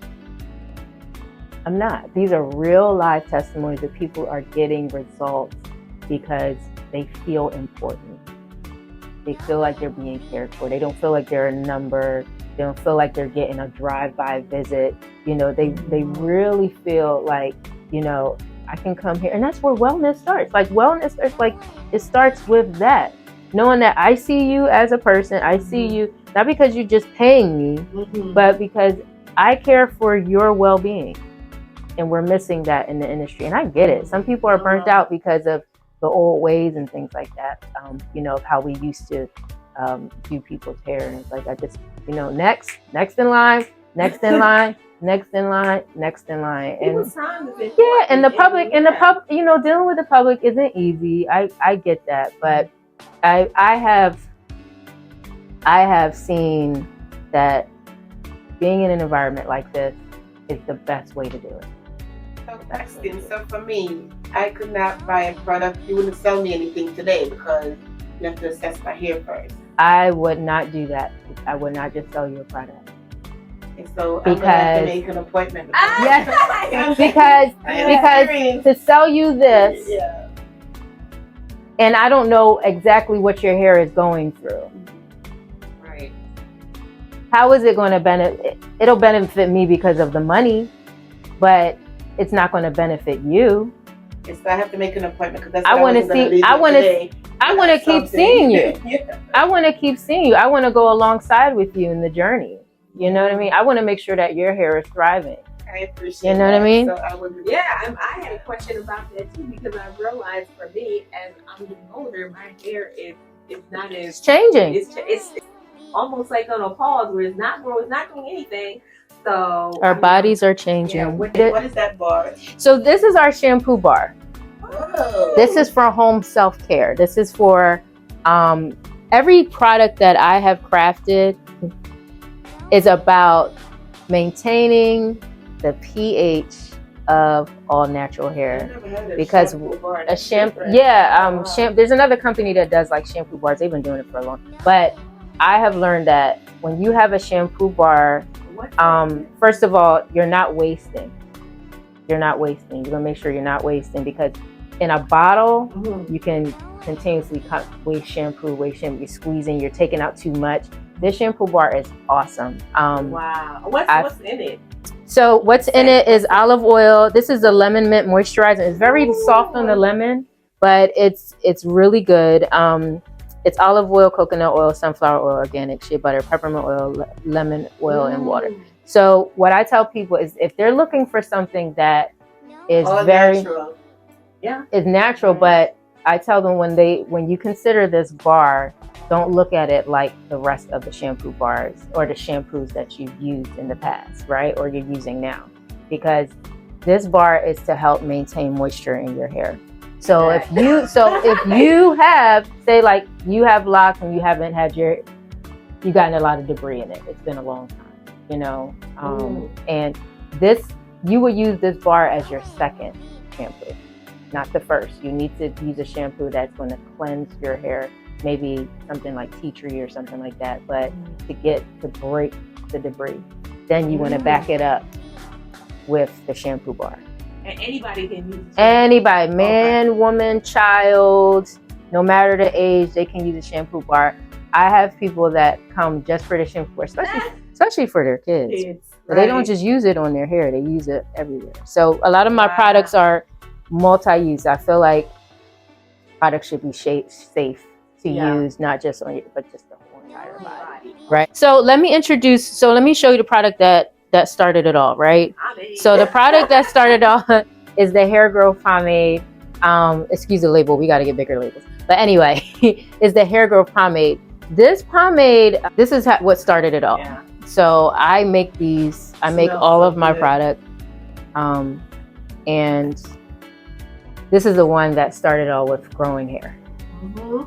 I'm not. These are real live testimonies that people are getting results because they feel important. They feel like they're being cared for. They don't feel like they're a number. They don't feel like they're getting a drive-by visit. You know, they really feel like, you know, I can come here. And that's where wellness starts. Like wellness starts, like it starts with that. Knowing that I see you as a person. I see you, not because you're just paying me, but because I care for your well-being. And we're missing that in the industry. And I get it. Some people are burnt out because of the old ways and things like that, you know, of how we used to do people's hair. And it's like, I just, you know, next in line, next in line, next in line, next in line. And yeah, and the public, you know, dealing with the public isn't easy. I get that, but I have seen that being in an environment like this is the best way to do it. So for me, I could not buy a product. You wouldn't sell me anything today because you have to assess my hair first. I would not do that. I would not just sell you a product. And so I'm gonna have to make an appointment. Yes, because to sell you this, and I don't know exactly what your hair is going through. Right. How is it going to benefit? It'll benefit me because of the money, but it's not going to benefit you. So I have to make an appointment because I want to see. I want to keep seeing you. I want to keep seeing you. I want to go alongside with you in the journey. You know what I mean? I want to make sure that your hair is thriving. I appreciate You know what I mean? So I had a question about that too, because I realized for me, as I'm getting older, my hair is not as It's changing. It's almost like on a pause where it's not doing anything. So Our bodies are changing. Yeah, what is that bar? So this is our shampoo bar. Oh. This is for home self-care. This is for every product that I have crafted is about maintaining the pH of all natural hair. Because a shampoo, there's another company that does like shampoo bars. They've been doing it for a long time. But I have learned that when you have a shampoo bar, first of all, you're not wasting. You're gonna make sure you're not wasting, because in a bottle, you can continuously waste shampoo. You're squeezing, you're taking out too much. This shampoo bar is awesome. Wow. What's in it? So what's in it is olive oil. This is the lemon mint moisturizer. It's very soft on the lemon, but it's really good. It's olive oil, coconut oil, sunflower oil, organic shea butter, peppermint oil, lemon oil, and water. So what I tell people is, if they're looking for something that is natural. It's natural, but I tell them when you consider this bar, don't look at it like the rest of the shampoo bars or the shampoos that you've used in the past, right? Or you're using now, because this bar is to help maintain moisture in your hair. So if you have, say like you have locks and you haven't had you gotten a lot of debris in it. It's been a long time, you know, and you will use this bar as your second shampoo, not the first. You need to use a shampoo that's going to cleanse your hair maybe something like tea tree or something like that. But to break the debris, then you want to back it up with the shampoo bar. And anybody can use it. Anybody, man, woman, child, no matter the age, they can use a shampoo bar. I have people that come just for the shampoo bar, especially for their kids. But they don't just use it on their hair, they use it everywhere. So a lot of my products are multi-use. I feel like products should be safe to use, not just on your, but just the whole entire body. Right. So let me show you the product that started it all, right? So the product that started all is the hair growth pomade. Excuse the label, we got to get bigger labels. But anyway, is the hair growth pomade. This pomade, this is what started it all. Yeah. So I make these, I make all of my product. And this is the one that started all with growing hair.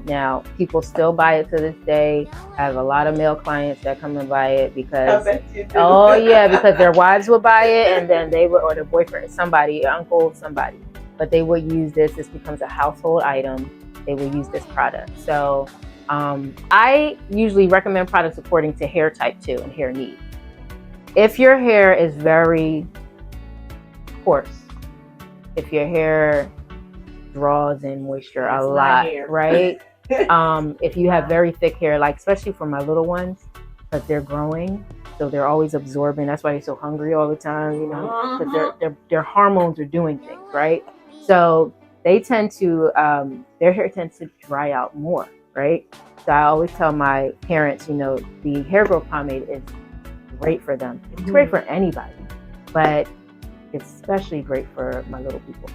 Now, people still buy it to this day. I have a lot of male clients that come and buy it because, because their wives would buy it, and then they would, or their boyfriend, somebody, uncle, somebody. But they would use this. This becomes a household item. They would use this product. So I usually recommend products according to hair type too and hair need. If your hair is very coarse, if your hair draws in moisture a lot, right? If you have very thick hair, like especially for my little ones, because they're growing, so they're always absorbing. That's why they're so hungry all the time, you know, because their hormones are doing things, right? So they tend to, their hair tends to dry out more, right? So I always tell my parents, you know, the hair growth pomade is great for them. It's great for anybody, but it's especially great for my little people.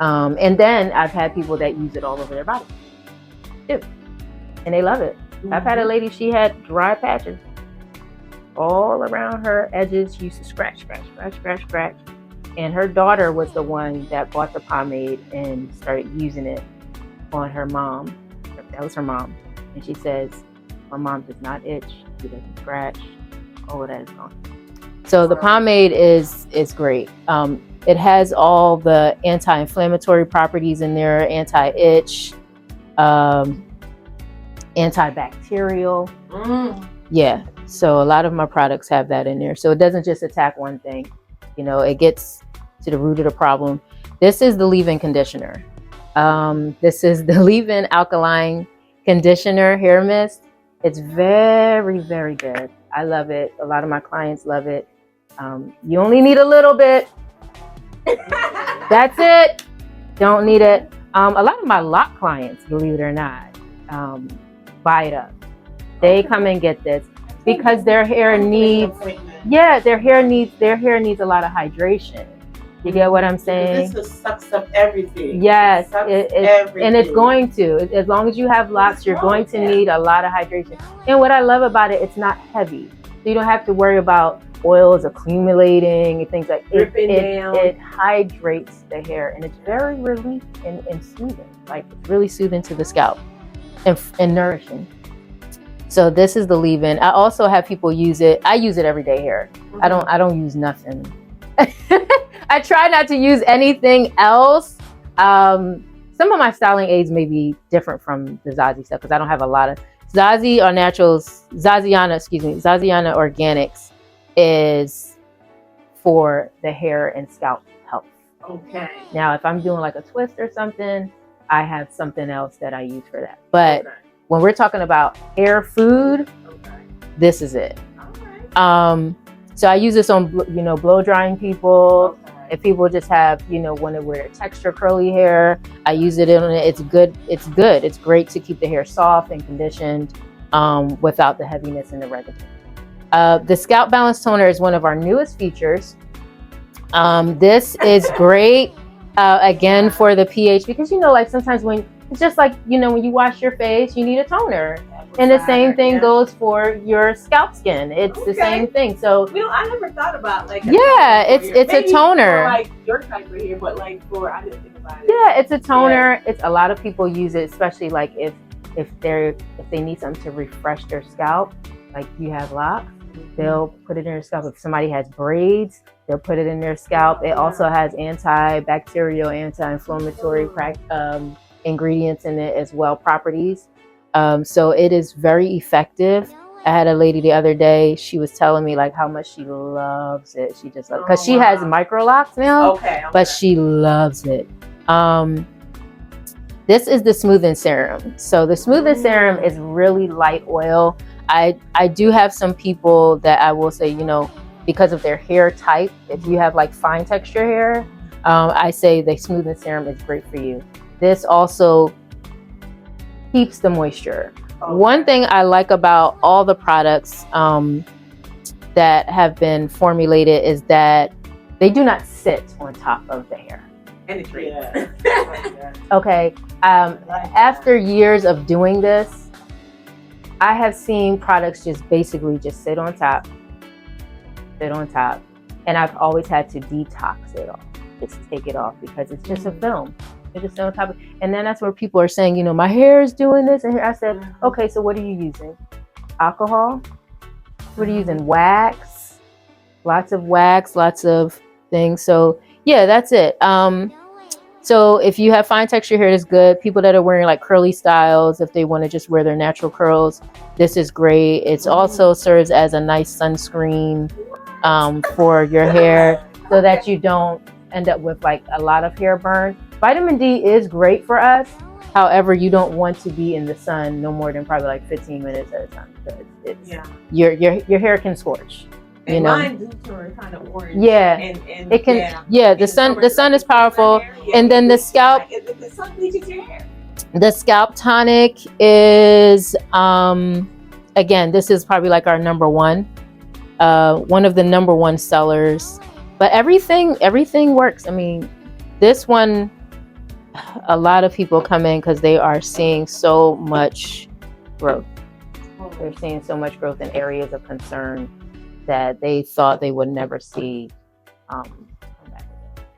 And then I've had people that use it all over their body too, and they love it. I've had a lady, she had dry patches all around her edges. She used to scratch. And her daughter was the one that bought the pomade and started using it on her mom. That was her mom. And she says, my mom does not itch, she doesn't scratch, all of that is gone. So the pomade is great. It has all the anti-inflammatory properties in there, anti-itch, antibacterial. Yeah, so a lot of my products have that in there. So it doesn't just attack one thing. You know, it gets to the root of the problem. This is the leave-in conditioner. This is the leave-in alkaline conditioner hair mist. It's very, very good. I love it. A lot of my clients love it. You only need a little bit. That's it. Don't need it. A lot of my lock clients, believe it or not, buy it up. They come and get this because their hair needs, their hair needs a lot of hydration. You get what I'm saying? This just sucks up everything. Yes, and it's going to. As long as you have locks, you're going to need a lot of hydration. And what I love about it, it's not heavy. So you don't have to worry about oils accumulating and things like that. It hydrates the hair, and it's very relief and soothing. Like, it's really soothing to the scalp and nourishing. So this is the leave-in. I also have people use it. I use it every day here. I don't use nothing. I try not to use anything else. Some of my styling aids may be different from the ZaZi stuff because I don't have a lot of ZaZi or naturals. Zaziana Organics is for the hair and scalp health. Okay. Now, if I'm doing like a twist or something, I have something else that I use for that. But when we're talking about hair food, this is it. So I use this on, blow drying people. If people just have, want to wear texture curly hair, I use it on it. It's good. It's good. It's great to keep the hair soft and conditioned without the heaviness and the residue. The Scalp Balance Toner is one of our newest features. This is great, again, for the pH, because, like sometimes when, it's just like, when you wash your face, you need a toner. And the same thing goes for your scalp skin. It's the same thing. So I never thought about it's a toner. For, like your type of hair, but I didn't think about it. Yeah, it's a toner. Yeah. It's a lot of people use it, especially like if they need something to refresh their scalp, like you have locks, they'll put it in their scalp. If somebody has braids, they'll put it in their scalp. It also has antibacterial, anti-inflammatory ingredients in it as well, properties. So it is very effective. I had a lady the other day, she was telling me like how much she loves it. She just loves, because she has micro locks now, but she loves it. This is the smoothing serum. So the smoothing serum is really light oil. I do have some people that I will say, you know, because of their hair type, if you have like fine texture hair, I say the smoothing serum is great for you. This also keeps the moisture. One thing I like about all the products that have been formulated is that they do not sit on top of the hair. And the trees. Okay. After years of doing this, I have seen products just basically just sit on top, and I've always had to detox it off, just take it off, because it's just a film. It's just on top of, and then that's where people are saying, you know, my hair is doing this, and I said, okay, so what are you using? Alcohol? What are you using? Wax? Lots of wax, lots of things. So yeah, that's it. So if you have fine texture hair, it's good. People that are wearing like curly styles, if they want to just wear their natural curls, this is great. It's also serves as a nice sunscreen for your hair, so that you don't end up with like a lot of hair burn. Vitamin D is great for us. However, you don't want to be in the sun no more than probably like 15 minutes at a time, because it's your hair can scorch. You know, mine do turn kind of orange. Yeah, and it can. Yeah, the sun is powerful, and then the scalp. The sun bleaches your hair. The scalp tonic is again, this is probably like our number one of the number one sellers. But everything works. I mean, this one, a lot of people come in because they are seeing so much growth. They're seeing so much growth in areas of concern that they thought they would never see. So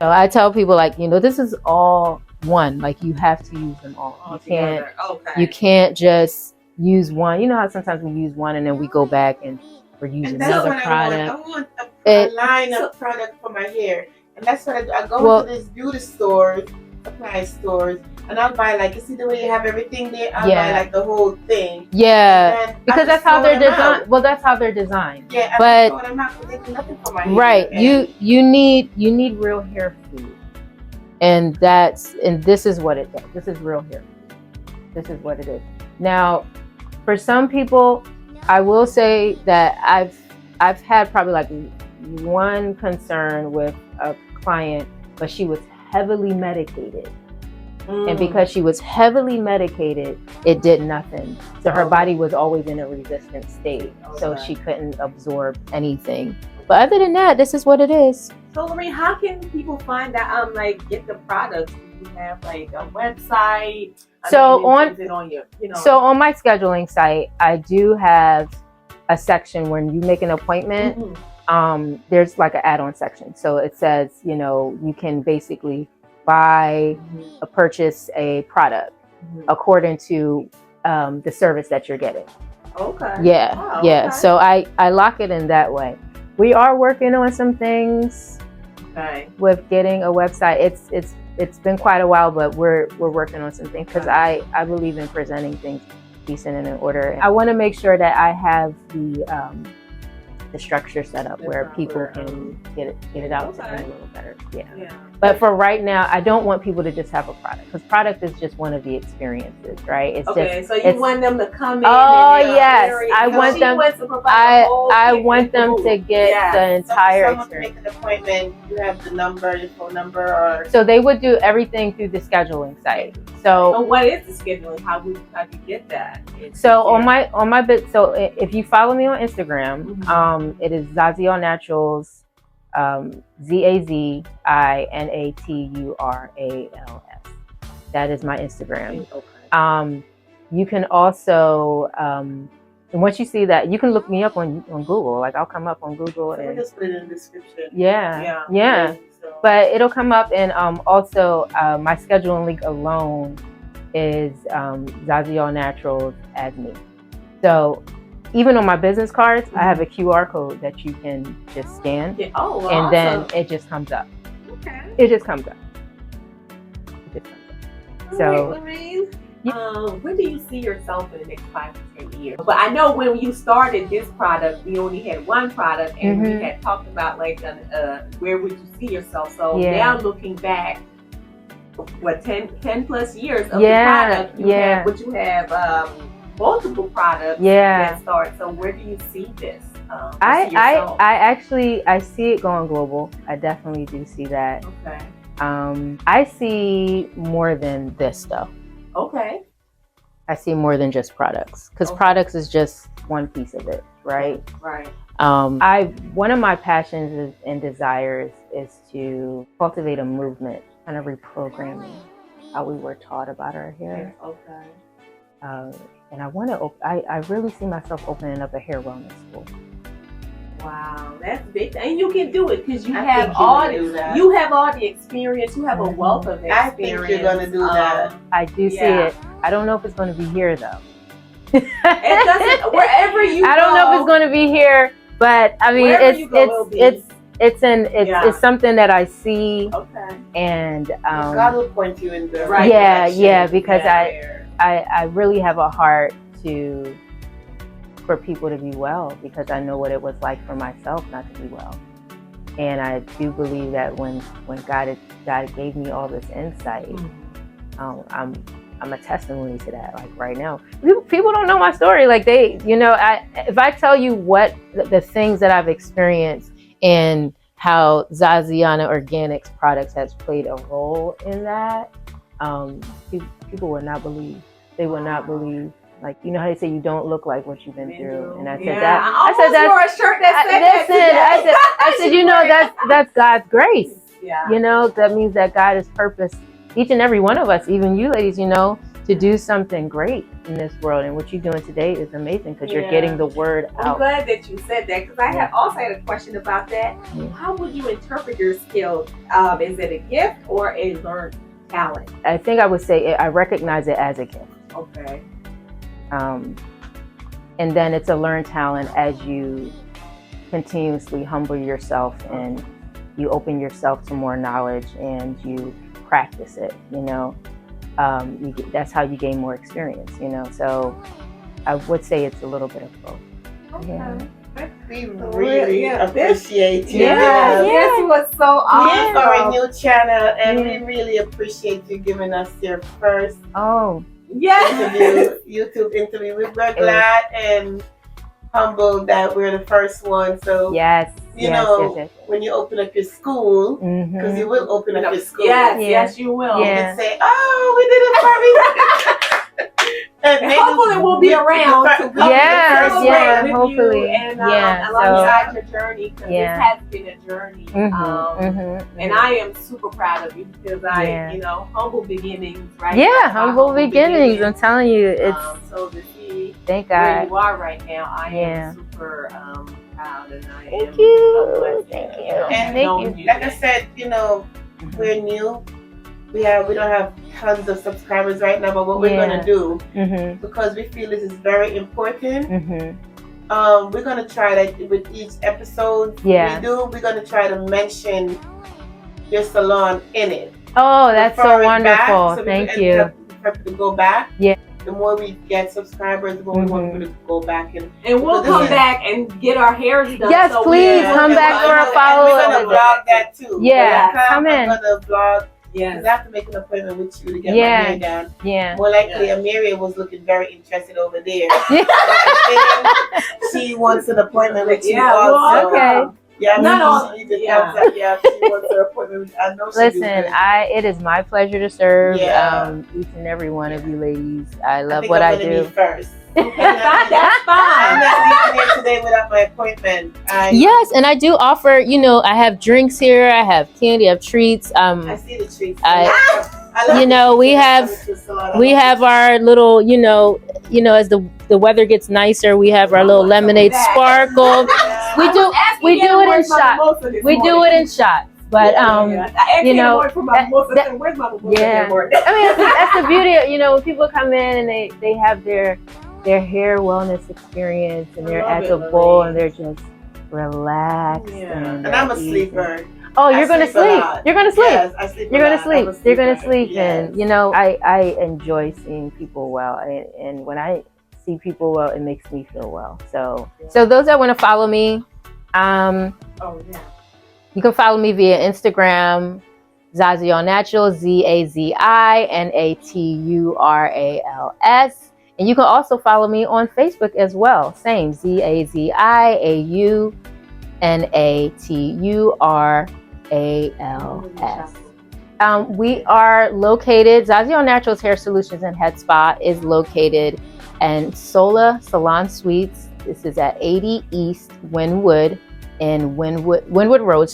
I tell people, like, you know, this is all one. Like, you have to use them all. You can't just use one. You know how sometimes we use one and then we go back and we're using another product. I want a line of product for my hair, and that's what I go to these beauty stores, supply stores, and I'll buy, like, you see the way you have everything there. I'll buy like the whole thing. Yeah, because that's how they're designed. Well, that's how they're designed. Yeah, but I'm not getting nothing for my hair. Right, you need real hair food, and this is what it does. This is real hair food. This is what it is. Now, for some people, I will say that I've had probably like one concern with a client, but she was heavily medicated. And because she was heavily medicated, it did nothing. So her body was always in a resistant state. So she couldn't absorb anything. But other than that, this is what it is. So Loreen, how can people find that, like, get the products? Do you have like a website? So on my scheduling site, I do have a section when you make an appointment. There's like an add-on section. So it says, you know, you can basically buy purchase a product according to the service that you're getting. Okay. So I lock it in that way. We are working on some things with getting a website. It's been quite a while, but we're working on some things, because I believe in presenting things decent and in order. I want to make sure that I have the structure set up where people can get it out to them a little better. Yeah. But for right now, I don't want people to just have a product, because product is just one of the experiences, right? So you want them to come in. Oh yes, I want them. I want them to get the entire experience. To make an appointment, you have the number, your phone number, or so they would do everything through the scheduling site. So what is the scheduling? How do you get that? So on my bit. So if you follow me on Instagram, it is ZaZi All Naturals, ZaZi INATURALS. That is my Instagram. Okay. You can also, and once you see that, you can look me up on Google. Like, I'll come up on Google and just put it in the description. Yeah. But it'll come up, and also my scheduling link alone is ZaZi All Naturals as me. So even on my business cards, I have a QR code that you can just scan, and then it just comes up. Okay. It just comes up. So Where do you see yourself in the next 5 to 10 years? But I know when you started this product, we only had one product, and we had talked about like where would you see yourself. So now looking back, what 10 plus years of the product, you have multiple products that start. So where do you see this? I see it going global. I definitely do see that. Okay. I see more than this though. Okay. I see more than just products, because products is just one piece of it, right? Right. One of my passions and desires is to cultivate a movement, kind of reprogramming how we were taught about our hair. Okay. And I want to. I really see myself opening up a hair wellness school. Wow, that's big, and you can do it because you have all the experience. You have a wealth of experience. I think you're gonna do that. I do see it. I don't know if it's going to be here though. It doesn't. Wherever you go, I don't know if it's going to be here, but I mean, it's something that I see. Okay. And God will point you in the right direction. Because I really have a heart for people to be well, because I know what it was like for myself not to be well. And I do believe that when God gave me all this insight, I'm a testimony to that. Like right now, people don't know my story. Like if I tell you what the things that I've experienced and how ZaZi Organics products has played a role in that, people would not believe. They would not believe. Like, you know how they say you don't look like what you've been through, and I said that. I said that. Wore a shirt that said that. I said, you know, that's God's grace. Yeah. You know, that means that God has purposed each and every one of us, even you ladies, you know, to do something great in this world. And what you're doing today is amazing, because you're getting the word out. I'm glad that you said that, because I have also had a question about that. Yeah. How would you interpret your skill? Is it a gift or a learned talent? I think I would say I recognize it as a gift. Okay. And then it's a learned talent as you continuously humble yourself and you open yourself to more knowledge and you practice it, you know. That's how you gain more experience, you know. So I would say it's a little bit of both. Okay. Yeah. We really appreciate you. This was so awesome. We are a new channel, and we really appreciate you giving us your first YouTube interview. We're glad and humbled that we're the first one. So you know, when you open up your school, because you will open up your school. Yes, you will. You can say, "Oh, we did it for me." And hopefully we'll be around to hopefully. You and alongside your journey, because this has been a journey. And I am super proud of you, because you know, humble beginnings, right? Yeah, humble beginnings. I'm telling you, it's so to see thank God where you are right now. I am super proud, and I am thank you. And thank you. Like I said, you know, we're new. We don't have tons of subscribers right now, but what we're gonna do, because we feel this is very important, we're gonna try that with each episode we do. We're gonna try to mention your salon in it. Oh, that's so wonderful! So thank you. To go back. Yeah. The more we get subscribers, the more we want people to go back and we'll come back and get our hairs done. Yes, so please come back for a follow up. We're gonna vlog that too. Come in. I'm gonna vlog. Yes. I have to make an appointment with you to get my hair done. Yeah. More likely, Amelia was looking very interested over there. I think she wants an appointment with you also. Okay. Yeah, not all. She wants her appointment. I know. Listen, it is my pleasure to serve each and every one of you ladies. I love what I do. First. That's fine. I'm not leaving here today without my appointment. Yes, and I do offer, you know, I have drinks here, I have candy, I have treats. I see the treats. You know, we have our little, you know, as the weather gets nicer, we have our little lemonade sparkle. We do it in shots. We do it in shots. But you know, where's my I mean, that's the beauty of, you know, when people come in and they have their hair wellness experience and they're at the bowl and they're just relaxed. And I'm a sleeper. Oh, you're gonna sleep. You're gonna sleep. Yes, I sleep. You're gonna sleep. You're gonna sleep, yes. and you know, I enjoy seeing people well, and when I see people well, it makes me feel well. So those that want to follow me, you can follow me via Instagram, ZaZi All Natural, ZaZi_Naturals, and you can also follow me on Facebook as well. Same, ZaZiAuNaturals. We are located, ZaZi All Naturals Hair Solutions and Head Spa is located in Salon Suites. This is at 80 East Wynnewood in Wynnewood Road,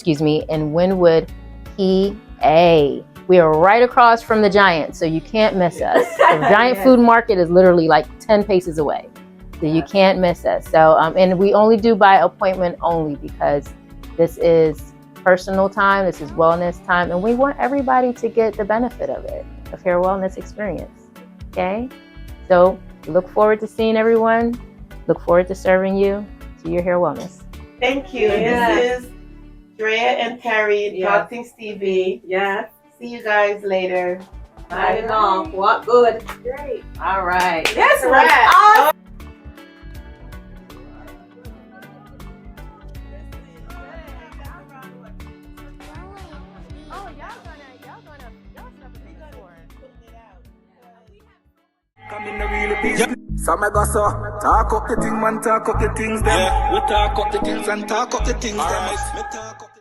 in Wynnewood, PA. We are right across from the Giant, so you can't miss us. The Giant Food Market is literally like 10 paces away, so you can't miss us. So, and we only do by appointment only because this is personal time, this is wellness time, and we want everybody to get the benefit of it, of hair wellness experience, okay? So look forward to seeing everyone. Look forward to serving you to your hair wellness. Thank you. This is Drea and Terry, TalkTingsTV. Yes. See you guys later. Bye. What good? Great. All right. That's right. Come in the real business. Some I go so talk up the thing, man, talk up the things, them. We talk up the things and talk up the things, them. Me talk up